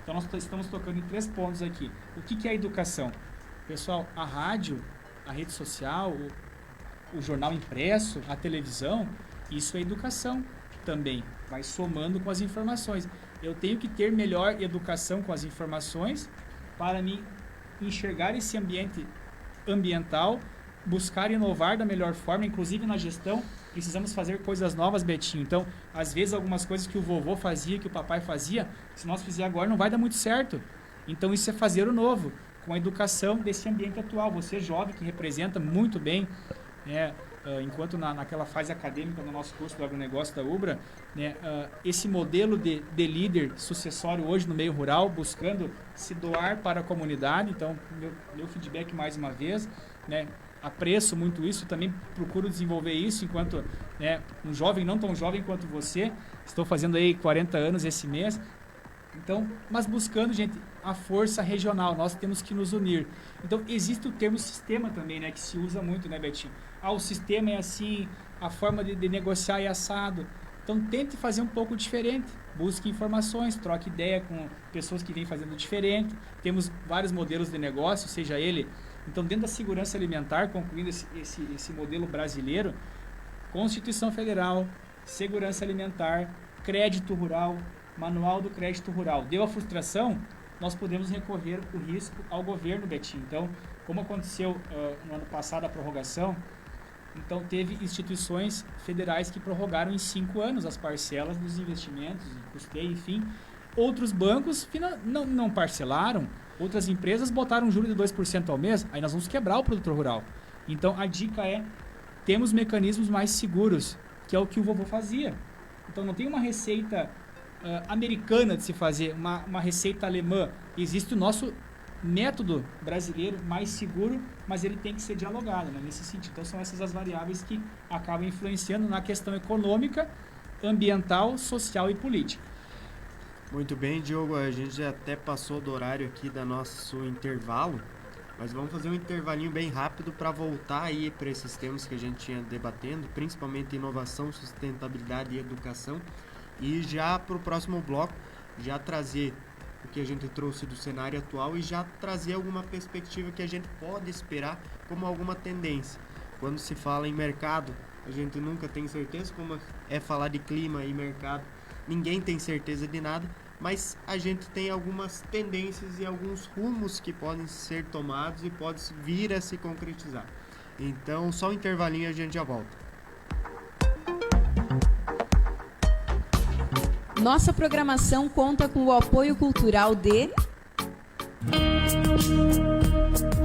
Então nós estamos tocando em 3 pontos aqui. O que é a educação? Pessoal, a rádio, a rede social, o jornal impresso, a televisão, isso é educação também. Vai somando com as informações. Eu tenho que ter melhor educação com as informações para me enxergar esse ambiente ambiental, buscar inovar da melhor forma, inclusive na gestão. Precisamos fazer coisas novas, Betinho. Então, às vezes, algumas coisas que o vovô fazia, que o papai fazia, se nós fizermos agora, não vai dar muito certo. Então, isso é fazer o novo, com a educação desse ambiente atual. Você, jovem, que representa muito bem, né, enquanto naquela fase acadêmica do nosso curso do agronegócio da UBRA, né, esse modelo de líder sucessório hoje no meio rural, buscando se doar para a comunidade. Então, meu feedback mais uma vez, né, apreço muito isso, também procuro desenvolver isso enquanto, né, um jovem não tão jovem quanto você. Estou fazendo aí 40 anos esse mês. Então, mas buscando, gente, a força regional, nós temos que nos unir. Então, existe o termo sistema também, né, que se usa muito, né, Betinho? O sistema é assim, a forma de negociar é assado. Então, tente fazer um pouco diferente. Busque informações, troque ideia com pessoas que vêm fazendo diferente. Temos vários modelos de negócio, seja ele... Então, dentro da segurança alimentar, concluindo esse modelo brasileiro, Constituição Federal, segurança alimentar, crédito rural, manual do crédito rural. Deu a frustração, nós podemos recorrer o risco ao governo, Betinho. Então, como aconteceu no ano passado a prorrogação, então teve instituições federais que prorrogaram em 5 anos as parcelas dos investimentos, custeio, enfim. Outros bancos não parcelaram. Outras empresas botaram um juro de 2% ao mês, aí nós vamos quebrar o produtor rural. Então, a dica é, temos mecanismos mais seguros, que é o que o vovô fazia. Então, não tem uma receita americana de se fazer, uma receita alemã. Existe o nosso método brasileiro mais seguro, mas ele tem que ser dialogado, né, nesse sentido. Então, são essas as variáveis que acabam influenciando na questão econômica, ambiental, social e política. Muito bem, Diogo, a gente já até passou do horário aqui da nosso intervalo, mas vamos fazer um intervalinho bem rápido para voltar aí para esses temas que a gente tinha debatendo, principalmente inovação, sustentabilidade e educação, e já para o próximo bloco, já trazer o que a gente trouxe do cenário atual e já trazer alguma perspectiva que a gente pode esperar como alguma tendência. Quando se fala em mercado, a gente nunca tem certeza, como é falar de clima e mercado, ninguém tem certeza de nada, mas a gente tem algumas tendências e alguns rumos que podem ser tomados e podem vir a se concretizar. Então, só um intervalinho e a gente já volta. Nossa programação conta com o apoio cultural de...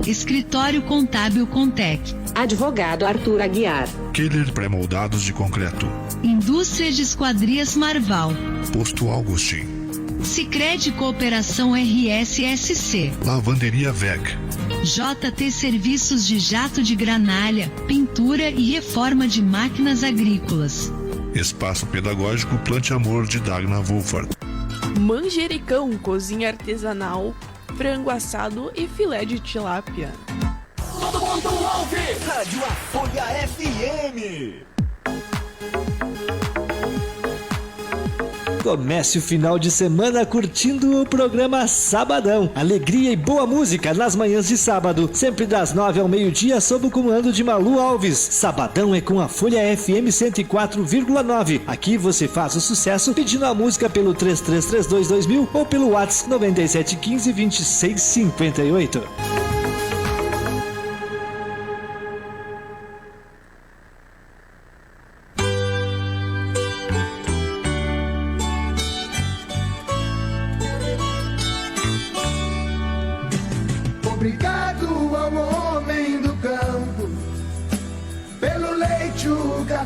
Escritório Contábil Contec. Advogado Arthur Aguiar. Killer Pré-Moldados de Concreto. Indústria de Esquadrias Marval. Posto Augustin. Sicredi Cooperação RSSC. Lavanderia VEG. JT Serviços de Jato de Granalha, Pintura e Reforma de Máquinas Agrícolas. Espaço Pedagógico Plante Amor de Dagna Wolfart. Manjericão, cozinha artesanal, frango assado e filé de tilápia. Todo mundo ouve! Rádio A Folha FM. Comece o final de semana curtindo o programa Sabadão. Alegria e boa música nas manhãs de sábado, sempre das 9 ao meio-dia, sob o comando de Malu Alves. Sabadão é com a Folha FM 104,9. Aqui você faz o sucesso pedindo a música pelo 33322000 ou pelo WhatsApp 97152658.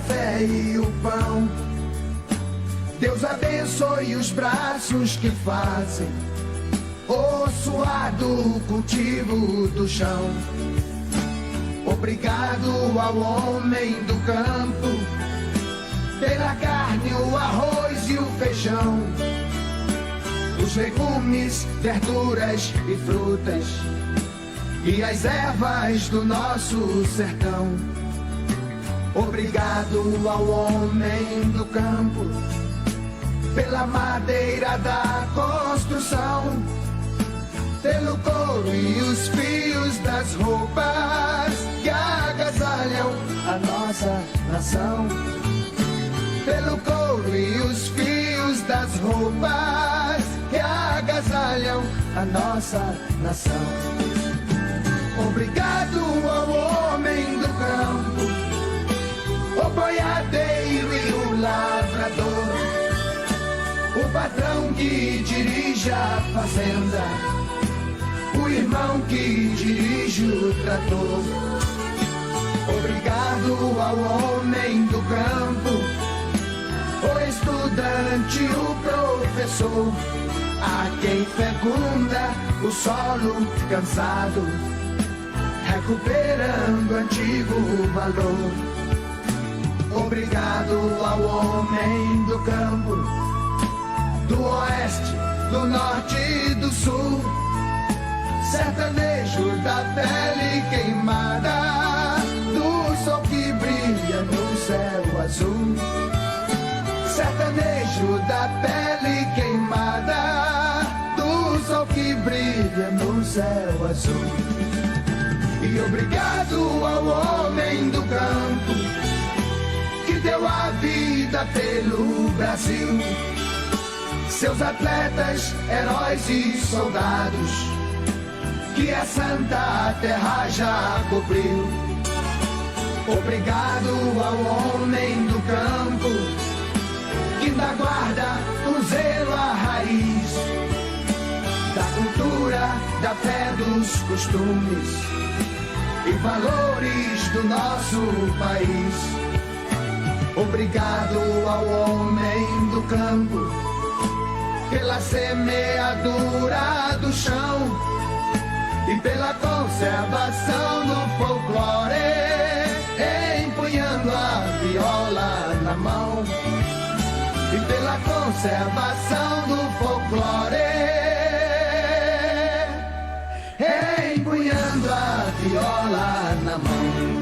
café e o pão. Deus abençoe os braços que fazem o suado cultivo do chão. Obrigado ao homem do campo pela carne, o arroz e o feijão, os legumes, verduras e frutas e as ervas do nosso sertão. Obrigado ao homem do campo pela madeira da construção, pelo couro e os fios das roupas que agasalham a nossa nação. Pelo couro e os fios das roupas que agasalham a nossa nação. Obrigado ao homem do campo, o boiadeiro e o lavrador, o patrão que dirige a fazenda, o irmão que dirige o trator. Obrigado ao homem do campo, o estudante, o professor, a quem fecunda o solo cansado, recuperando antigo valor. Obrigado ao homem do campo, do oeste, do norte e do sul, sertanejo da pele queimada, do sol que brilha no céu azul. Sertanejo da pele queimada, do sol que brilha no céu azul. E obrigado ao homem do campo que deu a vida pelo Brasil, seus atletas, heróis e soldados que a santa terra já cobriu. Obrigado ao homem do campo que da guarda o zelo à raiz da cultura, da fé, dos costumes e valores do nosso país. Obrigado ao homem do campo pela semeadura do chão e pela conservação do folclore, empunhando a viola na mão. E pela conservação do folclore, empunhando a viola na mão.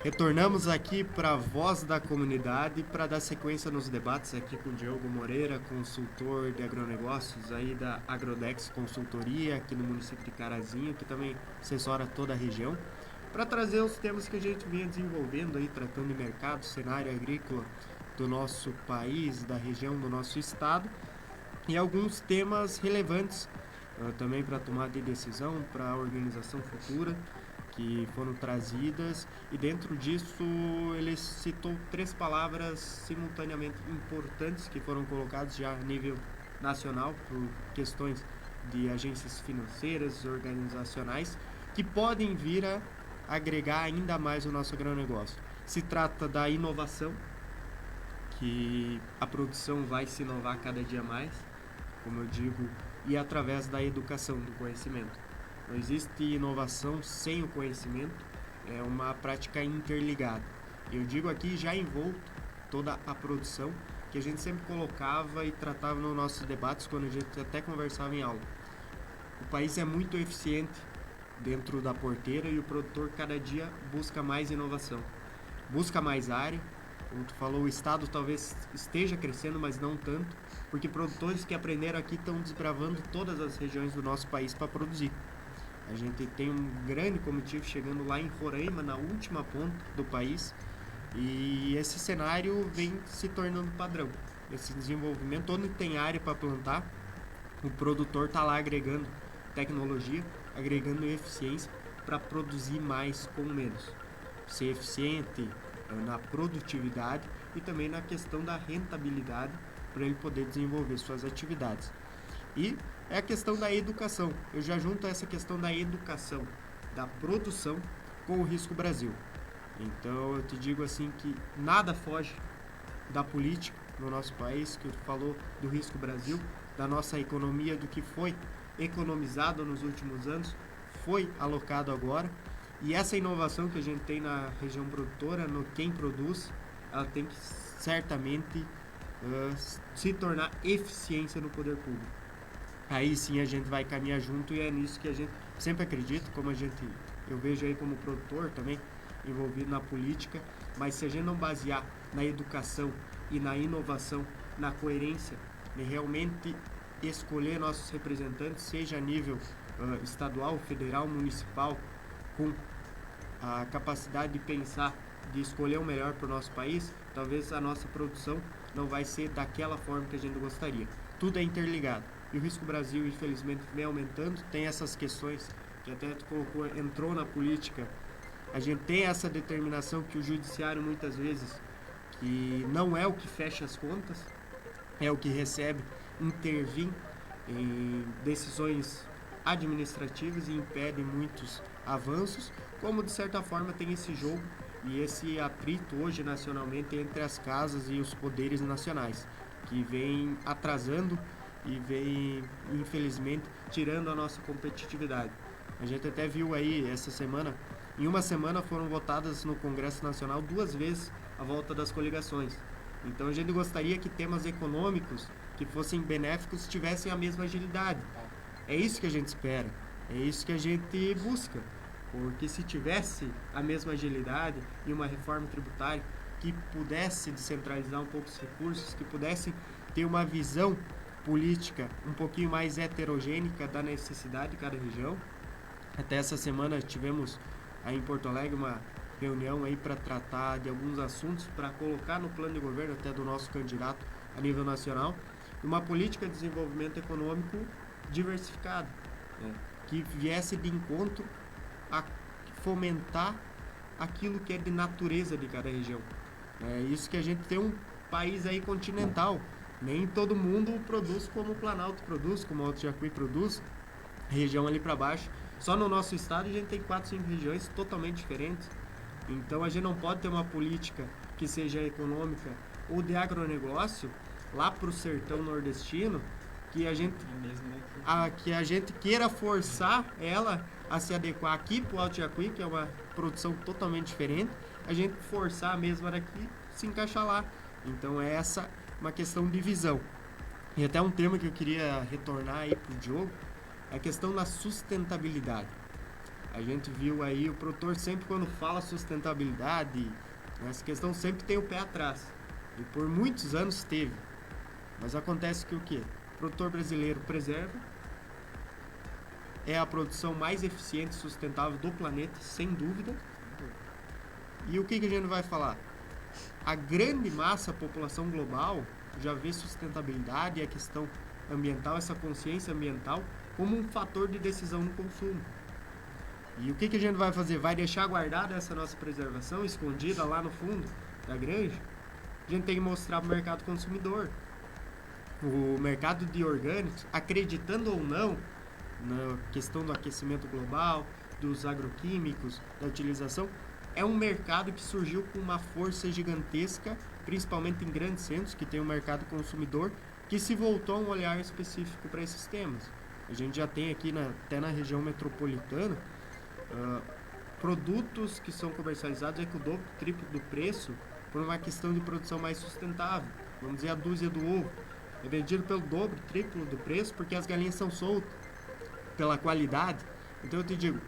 Retornamos aqui para a Voz da Comunidade para dar sequência nos debates aqui com o Diogo Moreira, consultor de agronegócios aí da Agrodex Consultoria aqui no município de Carazinho, que também assessora toda a região, para trazer os temas que a gente vinha desenvolvendo aí, tratando de mercado, cenário agrícola do nosso país, da região do nosso estado, e alguns temas relevantes também para tomar de decisão, para a organização futura, que foram trazidas, e dentro disso ele citou 3 palavras simultaneamente importantes que foram colocadas já a nível nacional por questões de agências financeiras, organizacionais, que podem vir a agregar ainda mais o nosso agronegócio. Se trata da inovação, que a produção vai se inovar cada dia mais, como eu digo, e através da educação, do conhecimento. Não existe inovação sem o conhecimento, é uma prática interligada. Eu digo aqui já envolto toda a produção, que a gente sempre colocava e tratava nos nossos debates, quando a gente até conversava em aula. O país é muito eficiente dentro da porteira e o produtor cada dia busca mais inovação, busca mais área. Como tu falou, o estado talvez esteja crescendo, mas não tanto, porque produtores que aprenderam aqui estão desbravando todas as regiões do nosso país para produzir. A gente tem um grande comitiva chegando lá em Roraima, na última ponta do país, e esse cenário vem se tornando padrão. Esse desenvolvimento, onde tem área para plantar, o produtor está lá agregando tecnologia, agregando eficiência para produzir mais com menos. Ser eficiente, na produtividade e também na questão da rentabilidade para ele poder desenvolver suas atividades. E é a questão da educação. Eu já junto essa questão da educação, da produção com o Risco Brasil. Então eu te digo assim que nada foge da política no nosso país, que falou do Risco Brasil, da nossa economia, do que foi economizado nos últimos anos, foi alocado agora. E essa inovação que a gente tem na região produtora, no quem produz, ela tem que certamente se tornar eficiência no poder público. Aí sim a gente vai caminhar junto, e é nisso que a gente sempre acredita, como eu vejo aí como produtor também, envolvido na política, mas se a gente não basear na educação e na inovação, na coerência, de realmente escolher nossos representantes, seja a nível estadual, federal, municipal, com a capacidade de pensar, de escolher o melhor para o nosso país, talvez a nossa produção não vai ser daquela forma que a gente gostaria. Tudo é interligado. E o Risco Brasil, infelizmente, vem aumentando, tem essas questões que até tu colocou, entrou na política. A gente tem essa determinação que o judiciário muitas vezes, que não é o que fecha as contas, é o que recebe, intervir em decisões administrativas e impede muitos avanços, como de certa forma tem esse jogo e esse atrito hoje nacionalmente entre as casas e os poderes nacionais, que vem atrasando e vem, infelizmente, tirando a nossa competitividade. A gente até viu aí essa semana, em uma semana foram votadas no Congresso Nacional 2 vezes a volta das coligações. Então a gente gostaria que temas econômicos que fossem benéficos tivessem a mesma agilidade. É isso que a gente espera, é isso que a gente busca, porque se tivesse a mesma agilidade e uma reforma tributária que pudesse descentralizar um pouco os recursos, que pudesse ter uma visão política um pouquinho mais heterogênea da necessidade de cada região. Até essa semana tivemos aí em Porto Alegre uma reunião aí para tratar de alguns assuntos, para colocar no plano de governo até do nosso candidato a nível nacional, uma política de desenvolvimento econômico diversificada, né, que viesse de encontro a fomentar aquilo que é de natureza de cada região. É isso que a gente tem um país aí continental. Nem todo mundo produz como o Planalto produz, como o Alto Jacuí produz, região ali para baixo. Só no nosso estado a gente tem 4, 5 regiões totalmente diferentes. Então a gente não pode ter uma política que seja econômica ou de agronegócio lá para o sertão nordestino, que a gente queira forçar ela a se adequar aqui para o Alto Jacuí, que é uma produção totalmente diferente, a gente forçar a mesma daqui se encaixar lá. Então é essa uma questão de visão. E até um tema que eu queria retornar aí para o Diogo, é a questão da sustentabilidade. A gente viu aí o produtor sempre quando fala sustentabilidade, essa questão sempre tem o pé atrás. E por muitos anos teve. Mas acontece que o quê? O produtor brasileiro preserva, é a produção mais eficiente e sustentável do planeta, sem dúvida. E o que a gente vai falar? A grande massa, a população global, já vê sustentabilidade e a questão ambiental, essa consciência ambiental, como um fator de decisão no consumo. E o que a gente vai fazer? Vai deixar guardada essa nossa preservação, escondida lá no fundo da granja? A gente tem que mostrar para o mercado consumidor. O mercado de orgânicos, acreditando ou não na questão do aquecimento global, dos agroquímicos, da utilização, é um mercado que surgiu com uma força gigantesca, principalmente em grandes centros, que tem um mercado consumidor, que se voltou a um olhar específico para esses temas. A gente já tem aqui, até na região metropolitana, produtos que são comercializados com o dobro, triplo do preço, por uma questão de produção mais sustentável. Vamos dizer, a dúzia do ovo é vendido pelo dobro, triplo do preço, porque as galinhas são soltas, pela qualidade. Então eu te digo,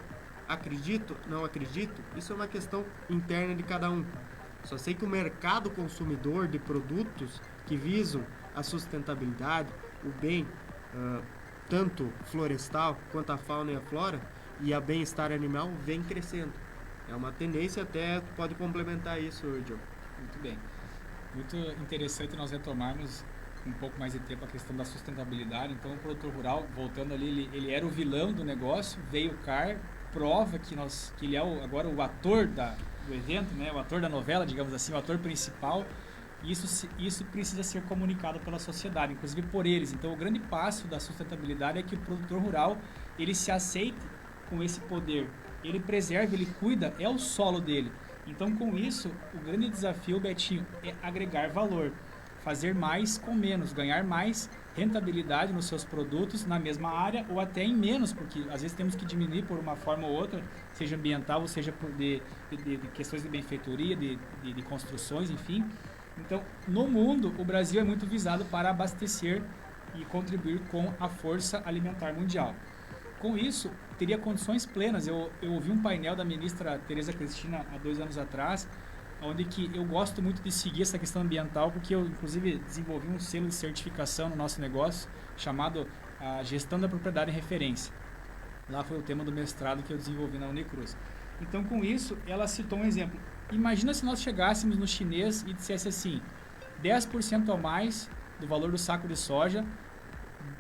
acredito, não acredito, isso é uma questão interna de cada um. Só sei que o mercado consumidor de produtos que visam a sustentabilidade, o bem, tanto florestal quanto a fauna e a flora, e a bem-estar animal, vem crescendo. É uma tendência, até pode complementar isso, Diogo. Muito bem. Muito interessante nós retomarmos um pouco mais de tempo a questão da sustentabilidade. Então o produtor rural, voltando ali, ele era o vilão do negócio, veio o CAR, prova que ele é agora o ator evento, né? O ator da novela, digamos assim, o ator principal. Isso precisa ser comunicado pela sociedade, inclusive por eles. Então, o grande passo da sustentabilidade é que o produtor rural, ele se aceite com esse poder. Ele preserva, ele cuida, é o solo dele. Então, com isso, o grande desafio, Betinho, é agregar valor. Fazer mais com menos, ganhar mais rentabilidade nos seus produtos na mesma área ou até em menos, porque às vezes temos que diminuir por uma forma ou outra, seja ambiental ou seja de questões de benfeitoria, de construções, enfim. Então, no mundo, o Brasil é muito visado para abastecer e contribuir com a força alimentar mundial. Com isso, teria condições plenas. Eu ouvi um painel da ministra Tereza Cristina há 2 anos atrás, onde que eu gosto muito de seguir essa questão ambiental, porque eu, inclusive, desenvolvi um selo de certificação no nosso negócio, chamado a Gestão da Propriedade em Referência. Lá foi o tema do mestrado que eu desenvolvi na Unicruz. Então, com isso, ela citou um exemplo. Imagina se nós chegássemos no chinês e dissesse assim, 10% a mais do valor do saco de soja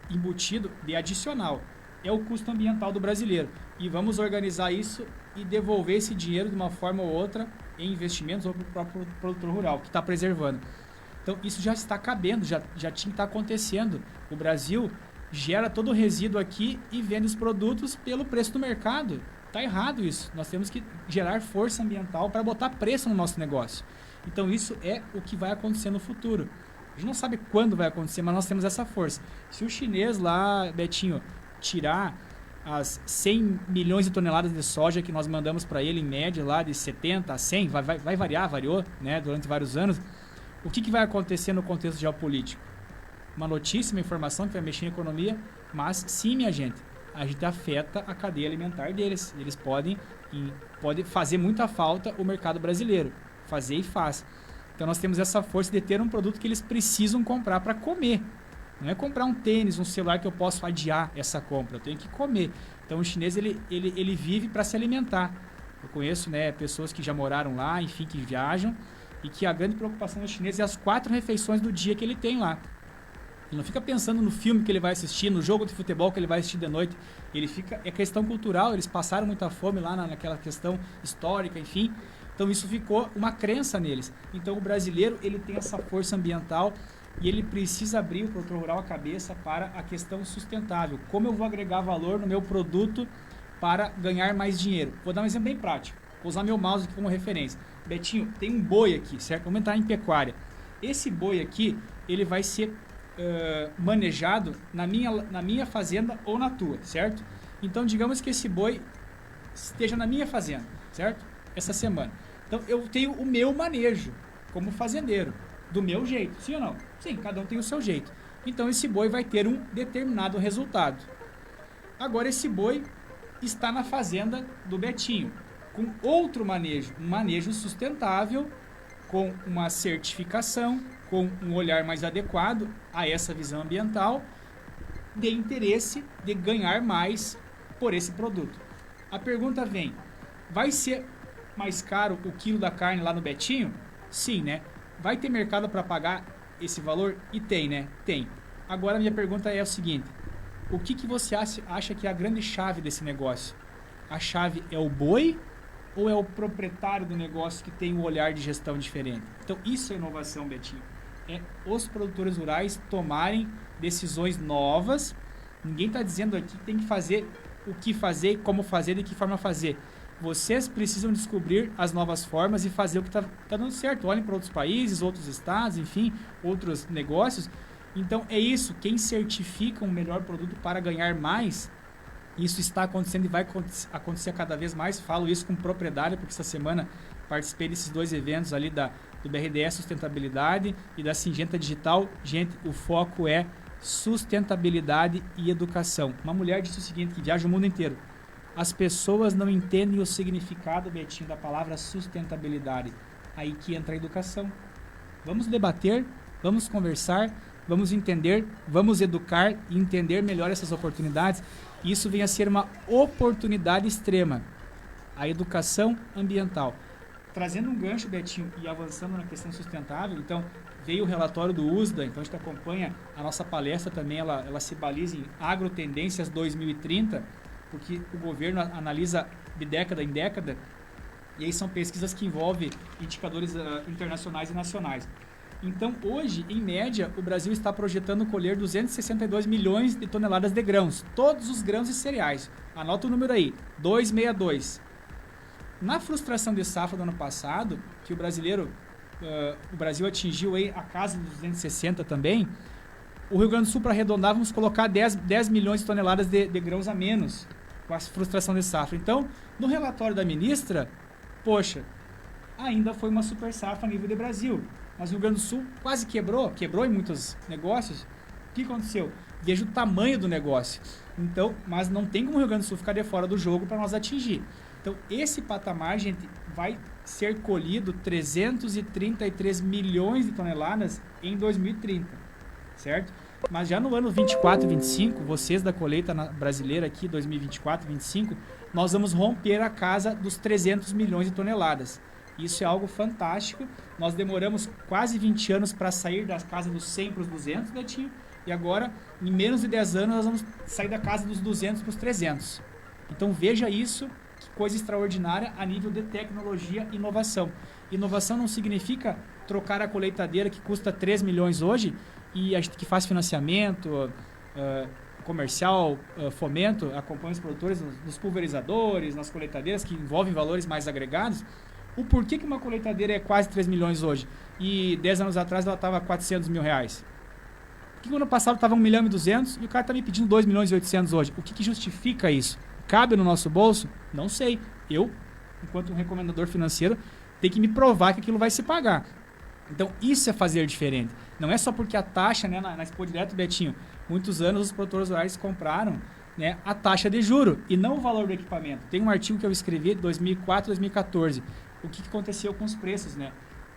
embutido de adicional. É o custo ambiental do brasileiro. E vamos organizar isso e devolver esse dinheiro de uma forma ou outra em investimentos ou para o próprio produtor rural, que está preservando. Então, isso já está cabendo, já tinha que estar acontecendo. O Brasil gera todo o resíduo aqui e vende os produtos pelo preço do mercado. Está errado isso. Nós temos que gerar força ambiental para botar preço no nosso negócio. Então, isso é o que vai acontecer no futuro. A gente não sabe quando vai acontecer, mas nós temos essa força. Se o chinês lá, Betinho, tirar as 100 milhões de toneladas de soja que nós mandamos para ele, em média, lá de 70 a 100, vai variar, variou, né, durante vários anos, o que vai acontecer no contexto geopolítico? Uma notícia, uma informação que vai mexer na economia, mas sim, minha gente, a gente afeta a cadeia alimentar deles. Eles podem fazer muita falta o mercado brasileiro, fazer e faz. Então nós temos essa força de ter um produto que eles precisam comprar para comer. Não é comprar um tênis, um celular que eu posso adiar essa compra, eu tenho que comer. Então o chinês ele vive para se alimentar. Eu conheço, né, pessoas que já moraram lá, enfim, que viajam, e que a grande preocupação do chinês é as 4 refeições do dia que ele tem lá. Ele não fica pensando no filme que ele vai assistir, no jogo de futebol que ele vai assistir de noite. É questão cultural, eles passaram muita fome lá naquela questão histórica, enfim. Então isso ficou uma crença neles. Então o brasileiro, ele tem essa força ambiental e ele precisa abrir o produtor rural a cabeça para a questão sustentável. Como eu vou agregar valor no meu produto para ganhar mais dinheiro? Vou dar um exemplo bem prático. Vou usar meu mouse aqui como referência. Betinho, tem um boi aqui, certo? Vamos entrar em pecuária. Esse boi aqui, ele vai ser manejado na minha fazenda ou na tua, certo? Então, digamos que esse boi esteja na minha fazenda, certo? Essa semana. Então, eu tenho o meu manejo como fazendeiro, do meu jeito, sim ou não? Sim, cada um tem o seu jeito. Então, esse boi vai ter um determinado resultado. Agora, esse boi está na fazenda do Betinho, com outro manejo, um manejo sustentável, com uma certificação, com um olhar mais adequado a essa visão ambiental, de interesse de ganhar mais por esse produto. A pergunta vem, vai ser mais caro o quilo da carne lá no Betinho? Sim, né? Vai ter mercado para pagar esse valor? E tem, né? Tem. Agora a minha pergunta é o seguinte, o que você acha que é a grande chave desse negócio? A chave é o boi ou é o proprietário do negócio que tem um olhar de gestão diferente? Então isso é inovação, Betinho. É os produtores rurais tomarem decisões novas. Ninguém está dizendo aqui que tem que fazer o que fazer, como fazer, de que forma fazer. Vocês precisam descobrir as novas formas e fazer o que está dando certo. Olhem para outros países, outros estados, enfim, outros negócios. Então é isso, quem certifica um melhor produto para ganhar mais, isso está acontecendo e vai acontecer cada vez mais. Falo isso com propriedade, porque essa semana participei desses 2 eventos ali do BRDE Sustentabilidade e da Singenta Digital. Gente, o foco é sustentabilidade e educação. Uma mulher disse o seguinte, que viaja o mundo inteiro. As pessoas não entendem o significado, Betinho, da palavra sustentabilidade. Aí que entra a educação. Vamos debater, vamos conversar, vamos entender, vamos educar e entender melhor essas oportunidades. Isso vem a ser uma oportunidade extrema. A educação ambiental. Trazendo um gancho, Betinho, e avançando na questão sustentável, então veio o relatório do USDA, então a gente acompanha a nossa palestra também, ela se baliza em Agrotendências 2030, porque o governo analisa de década em década E aí são pesquisas que envolvem indicadores internacionais e nacionais. Então, hoje, em média, o Brasil está projetando colher 262 milhões de toneladas de grãos. Todos os grãos e cereais. Anota o número aí, 262. Na frustração de safra do ano passado, que o Brasil atingiu aí a casa dos 260 também, o Rio Grande do Sul, para arredondar, vamos colocar 10 milhões de toneladas de grãos a menos com a frustração de safra. Então, no relatório da ministra, poxa, ainda foi uma super safra a nível de Brasil. Mas o Rio Grande do Sul quase quebrou em muitos negócios. O que aconteceu? Veja o tamanho do negócio. Então, mas não tem como o Rio Grande do Sul ficar de fora do jogo para nós atingir. Então, esse patamar, gente, vai ser colhido 333 milhões de toneladas em 2030, certo? Mas já no ano 24 e 25, vocês da colheita brasileira aqui, 2024 e 25, nós vamos romper a casa dos 300 milhões de toneladas. Isso é algo fantástico. Nós demoramos quase 20 anos para sair da casa dos 100 para os 200, Betinho. E agora, em menos de 10 anos, nós vamos sair da casa dos 200 para os 300. Então veja isso, que coisa extraordinária a nível de tecnologia e inovação. Inovação não significa trocar a colheitadeira que custa 3 milhões hoje e a gente que faz financiamento comercial, fomento, acompanha os produtores nos pulverizadores, nas colheitadeiras que envolvem valores mais agregados. O porquê que uma colheitadeira é quase 3 milhões hoje e 10 anos atrás ela estava 400 mil reais? Por que no ano passado estava 1 milhão e 200 e o cara está me pedindo 2 milhões e 800 hoje? O que justifica isso? Cabe no nosso bolso? Não sei. Eu, enquanto um recomendador financeiro, tenho que me provar que aquilo vai se pagar. Então, isso é fazer diferente. Não é só porque a taxa, né, na Expo Direto, Betinho, muitos anos os produtores rurais compraram, né, a taxa de juro e não o valor do equipamento. Tem um artigo que eu escrevi de 2004 2014. O que aconteceu com os preços, né?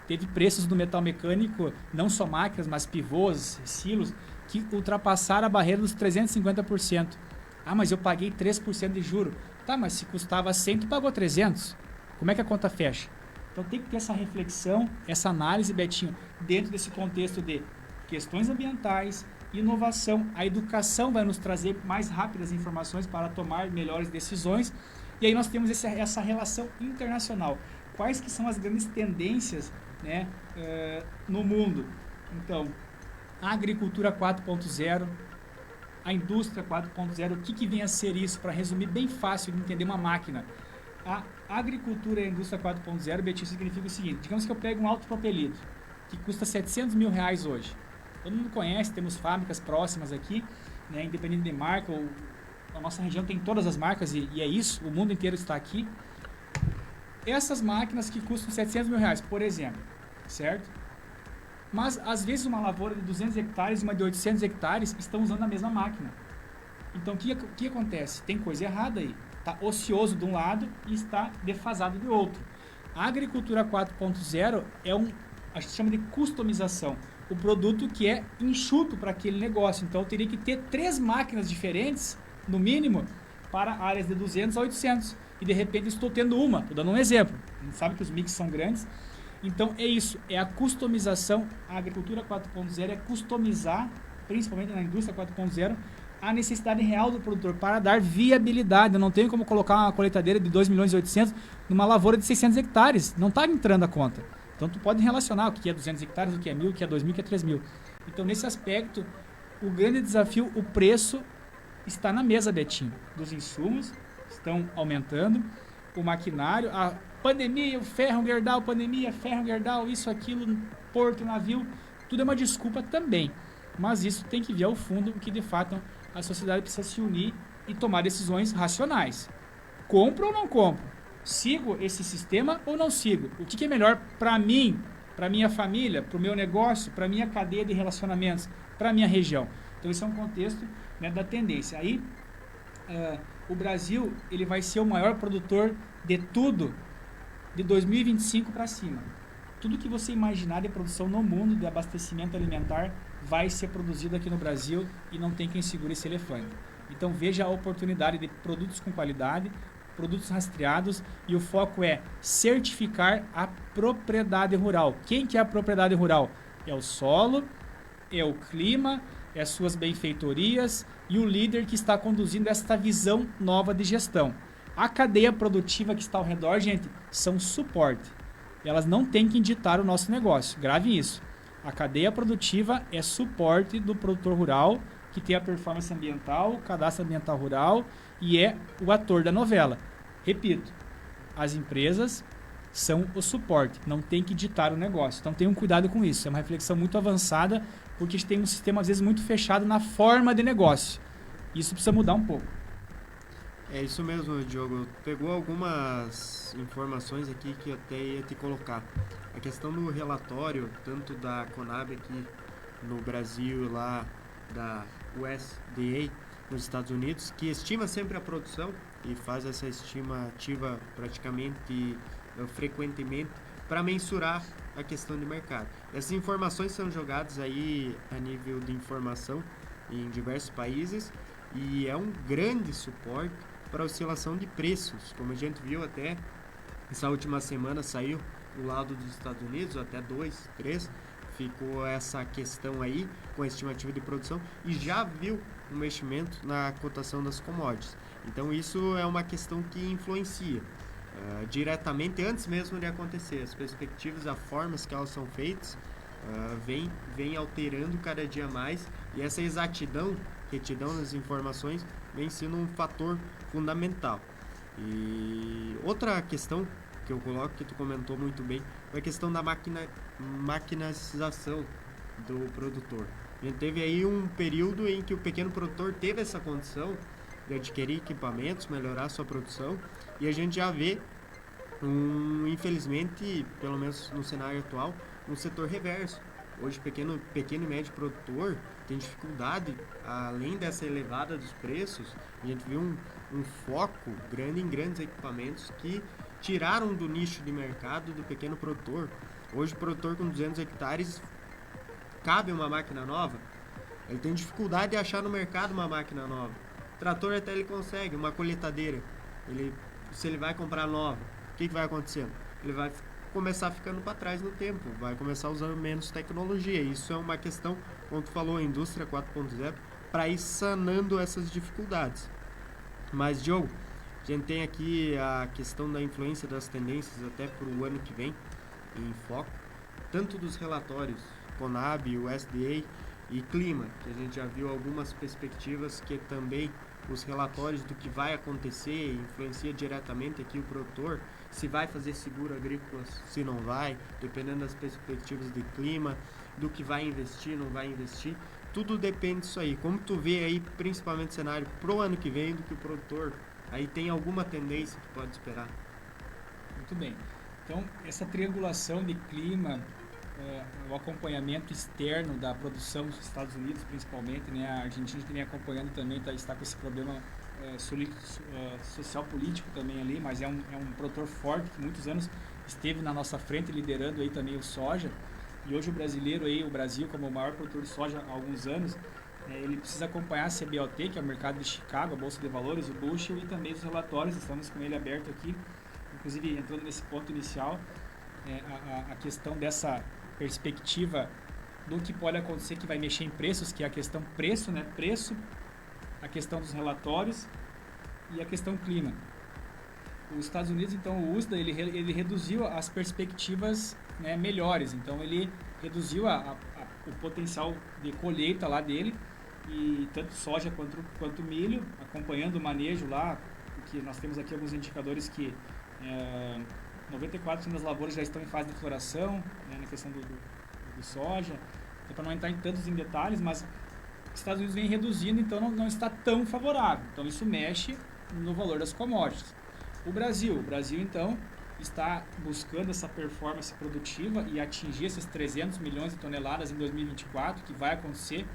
Teve preços do metal mecânico, não só máquinas, mas pivôs, silos, que ultrapassaram a barreira dos 350%. Ah, mas eu paguei 3% de juro. Tá, mas se custava 100, tu pagou 300. Como é que a conta fecha? Então tem que ter essa reflexão, essa análise, Betinho, dentro desse contexto de questões ambientais, inovação. A educação vai nos trazer mais rápidas informações para tomar melhores decisões. E aí nós temos essa relação internacional. Quais que são as grandes tendências, né, no mundo? Então, a agricultura 4.0, a indústria 4.0, o que vem a ser isso? Para resumir bem fácil de entender uma máquina. A agricultura e a indústria 4.0, Betinho, significa o seguinte: digamos que eu pego um autopropelido, que custa 700 mil reais hoje. Todo mundo conhece, temos fábricas próximas aqui, né, independente de marca, a nossa região tem todas as marcas e é isso, o mundo inteiro está aqui. Essas máquinas que custam 700 mil reais, por exemplo, certo? Mas, às vezes, uma lavoura de 200 hectares e uma de 800 hectares estão usando a mesma máquina. Então, o que acontece? Tem coisa errada aí. Está ocioso de um lado e está defasado do outro. A agricultura 4.0 a gente chama de customização. O produto que é enxuto para aquele negócio. Então, eu teria que ter 3 máquinas diferentes, no mínimo, para áreas de 200 a 800. E, de repente, estou tendo uma. Estou dando um exemplo. A gente sabe que os mix são grandes. Então, é isso. É a customização. A agricultura 4.0 é customizar, principalmente na indústria 4.0, a necessidade real do produtor para dar viabilidade. Eu não tenho como colocar uma colheitadeira de 2 milhões e 800 numa lavoura de 600 hectares. Não está entrando a conta. Então, tu pode relacionar o que é 200 hectares, o que é 1.000, o que é 2.000, o que é 3.000. Então, nesse aspecto, o grande desafio, o preço está na mesa, Betinho. Dos insumos estão aumentando, o maquinário, a pandemia, o ferro, Gerdau, pandemia, ferro, Gerdau, isso, aquilo, porto, navio, tudo é uma desculpa também. Mas isso tem que vir ao fundo, o que de fato a sociedade precisa se unir e tomar decisões racionais. Compro ou não compro? Sigo esse sistema ou não sigo? O que é melhor para mim, para minha família, para o meu negócio, para minha cadeia de relacionamentos, para minha região? Então esse é um contexto, né, da tendência. Aí o Brasil ele vai ser o maior produtor de tudo de 2025 para cima. Tudo que você imaginar de produção no mundo de abastecimento alimentar vai ser produzido aqui no Brasil e não tem quem segure esse elefante. Então veja a oportunidade de produtos com qualidade, produtos rastreados, e o foco é certificar a propriedade rural. Quem que é a propriedade rural? É o solo, é o clima, é as suas benfeitorias e o líder que está conduzindo esta visão nova de gestão. A cadeia produtiva que está ao redor, gente, são suporte. Elas não têm que ditar o nosso negócio. Grave isso. A cadeia produtiva é suporte do produtor rural, que tem a performance ambiental, o cadastro ambiental rural e é o ator da novela. Repito, as empresas são o suporte, não tem que ditar o negócio. Então tenham cuidado com isso. É uma reflexão muito avançada, porque a gente tem um sistema, às vezes, muito fechado na forma de negócio. Isso precisa mudar um pouco. É isso mesmo, Diogo. Pegou algumas informações aqui que eu até ia te colocar. A questão do relatório, tanto da Conab aqui no Brasil e lá da USDA nos Estados Unidos, que estima sempre a produção e faz essa estimativa praticamente frequentemente para mensurar a questão de mercado. Essas informações são jogadas aí a nível de informação em diversos países e é um grande suporte para a oscilação de preços. Como a gente viu até essa última semana, saiu do lado dos Estados Unidos, até 2, 3, ficou essa questão aí com a estimativa de produção e já viu um meximento na cotação das commodities. Então isso é uma questão que influencia diretamente antes mesmo de acontecer. As perspectivas, as formas que elas são feitas, vem alterando cada dia mais, e essa exatidão, retidão nas informações vem sendo um fator fundamental. E outra questão que eu coloco, que tu comentou muito bem, é a questão da maquinização do produtor. A gente teve aí um período em que o pequeno produtor teve essa condição de adquirir equipamentos, melhorar sua produção, e a gente já vê, infelizmente, pelo menos no cenário atual, um setor reverso. Hoje, pequeno e médio produtor tem dificuldade, além dessa elevada dos preços, a gente viu um foco grande em grandes equipamentos que tiraram do nicho de mercado do pequeno produtor. Hoje, o produtor com 200 hectares, cabe uma máquina nova, ele tem dificuldade de achar no mercado uma máquina nova. Trator até ele consegue, uma colheitadeira, se ele vai comprar nova, o que vai acontecendo? Ele vai começar ficando para trás no tempo, vai começar usando menos tecnologia. Isso é uma questão, como tu falou, a indústria 4.0, para ir sanando essas dificuldades. Mas, Diogo, a gente tem aqui a questão da influência das tendências até para o ano que vem, em foco, tanto dos relatórios Conab, USDA e clima, que a gente já viu algumas perspectivas que também os relatórios do que vai acontecer influencia diretamente aqui o produtor, se vai fazer seguro agrícola, se não vai, dependendo das perspectivas de clima, do que vai investir, não vai investir, tudo depende disso aí. Como tu vê aí, principalmente o cenário pro ano que vem, do que o produtor aí tem alguma tendência que pode esperar? Muito bem. Então, essa triangulação de clima, o acompanhamento externo da produção dos Estados Unidos, principalmente, né? A Argentina também acompanhando também, está com esse problema social-político também ali, mas é um produtor forte que muitos anos esteve na nossa frente liderando aí também o soja, e hoje o brasileiro aí, o Brasil como o maior produtor de soja há alguns anos, ele precisa acompanhar a CBOT, que é o mercado de Chicago, a Bolsa de Valores, o Bushel, e também os relatórios, estamos com ele aberto aqui, inclusive entrando nesse ponto inicial, a questão dessa perspectiva do que pode acontecer, que vai mexer em preços, que é a questão preço, né? Preço, a questão dos relatórios e a questão clima. Os Estados Unidos, então, o USDA, ele reduziu as perspectivas, né, melhores, então ele reduziu o potencial de colheita lá dele, e tanto soja quanto milho, acompanhando o manejo lá, porque nós temos aqui alguns indicadores que 94% das lavouras já estão em fase de floração, né, na questão do soja. Então, para não entrar em tantos detalhes, mas os Estados Unidos vem reduzindo, então não está tão favorável. Então isso mexe no valor das commodities. O Brasil então está buscando essa performance produtiva e atingir esses 300 milhões de toneladas em 2024, que vai acontecer,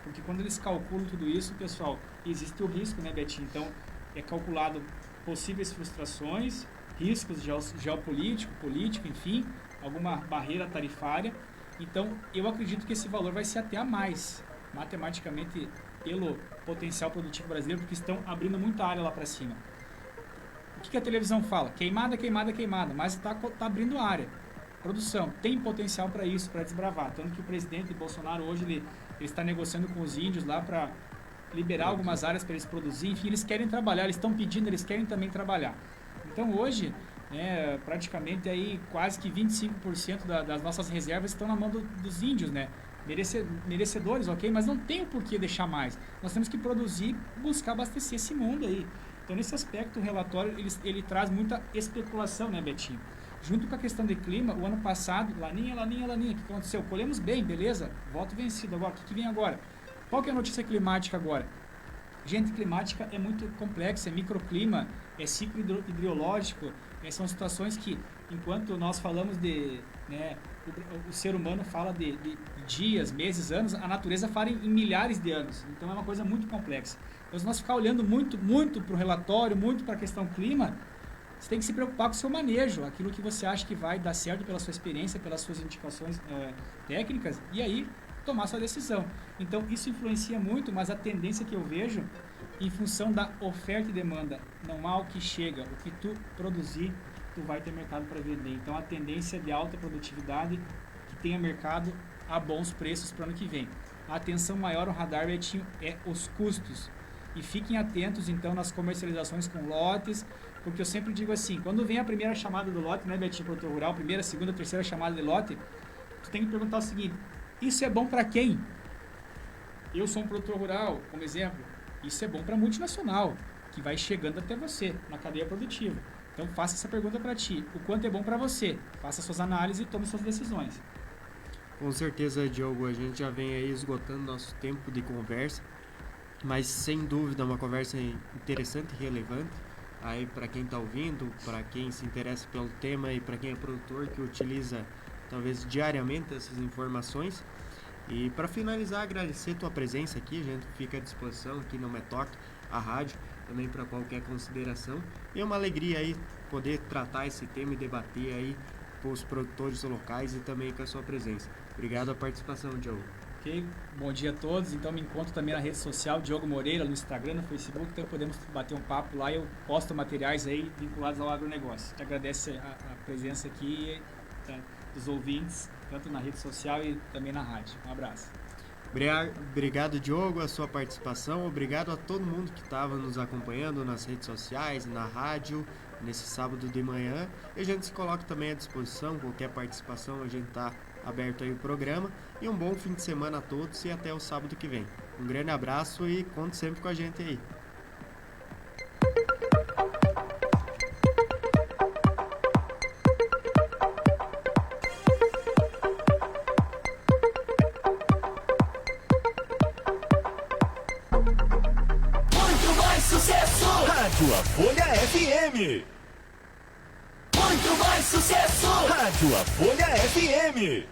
porque quando eles calculam tudo isso, pessoal, existe o risco, né, Betinho? Então é calculado possíveis frustrações, riscos geopolítico, político, enfim, alguma barreira tarifária. Então, eu acredito que esse valor vai ser até a mais, matematicamente, pelo potencial produtivo brasileiro, porque estão abrindo muita área lá para cima. O que a televisão fala? Queimada, queimada, queimada, mas está abrindo área. Produção, tem potencial para isso, para desbravar. Tanto que o presidente Bolsonaro hoje, ele está negociando com os índios lá para liberar algumas áreas para eles produzirem, enfim, eles querem trabalhar, eles estão pedindo, eles querem também trabalhar. Então hoje, praticamente aí quase que 25% das nossas reservas estão na mão dos índios, né? Merecedores, ok? Mas não tem o porquê deixar mais. Nós temos que produzir, buscar abastecer esse mundo aí. Então, nesse aspecto, o relatório, ele traz muita especulação, né, Betinho? Junto com a questão de clima, o ano passado, laninha, o que aconteceu? Colhemos bem, beleza? Voto vencido. Agora, o que vem agora? Qual que é a notícia climática agora? Gente, climática é muito complexa, é microclima, é ciclo hidrológico, são situações que, enquanto nós falamos de... né, o ser humano fala de dias, meses, anos, a natureza fala em milhares de anos. Então, é uma coisa muito complexa. Então, se nós ficar olhando muito para o relatório, muito para a questão clima, você tem que se preocupar com o seu manejo, aquilo que você acha que vai dar certo pela sua experiência, pelas suas indicações técnicas, e aí tomar sua decisão. Então, isso influencia muito, mas a tendência que eu vejo, em função da oferta e demanda, não há o que chega, o que tu produzir, tu vai ter mercado para vender. Então, a tendência de alta produtividade, que tenha mercado a bons preços para o ano que vem. A atenção maior ao radar, Betinho, é os custos. E fiquem atentos, então, nas comercializações com lotes, porque eu sempre digo assim, quando vem a primeira chamada do lote, né, Betinho, produtor rural, primeira, segunda, terceira chamada de lote, tu tem que perguntar o seguinte, isso é bom para quem? Eu sou um produtor rural, como exemplo, isso é bom para multinacional, que vai chegando até você, na cadeia produtiva. Então, faça essa pergunta para ti, o quanto é bom para você? Faça suas análises e tome suas decisões. Com certeza, Diogo, a gente já vem aí esgotando nosso tempo de conversa, mas sem dúvida uma conversa interessante e relevante aí para quem está ouvindo, para quem se interessa pelo tema e para quem é produtor que utiliza talvez diariamente essas informações. E para finalizar, agradecer tua presença aqui, a gente fica à disposição aqui no Metoc, a rádio, também para qualquer consideração. E é uma alegria aí poder tratar esse tema e debater aí com os produtores locais e também com a sua presença. Obrigado a participação, Diogo. Ok, bom dia a todos. Então me encontro também na rede social Diogo Moreira, no Instagram, no Facebook, então podemos bater um papo lá e eu posto materiais aí vinculados ao agronegócio. Te agradeço a presença aqui dos ouvintes, tanto na rede social e também na rádio. Um abraço. Obrigado, Diogo, a sua participação. Obrigado a todo mundo que estava nos acompanhando nas redes sociais, na rádio, nesse sábado de manhã. E a gente se coloca também à disposição, qualquer participação, a gente está aberto aí o programa. E um bom fim de semana a todos e até o sábado que vem. Um grande abraço e conte sempre com a gente aí. Rádio A Folha FM. Muito mais sucesso! Rádio A Folha FM.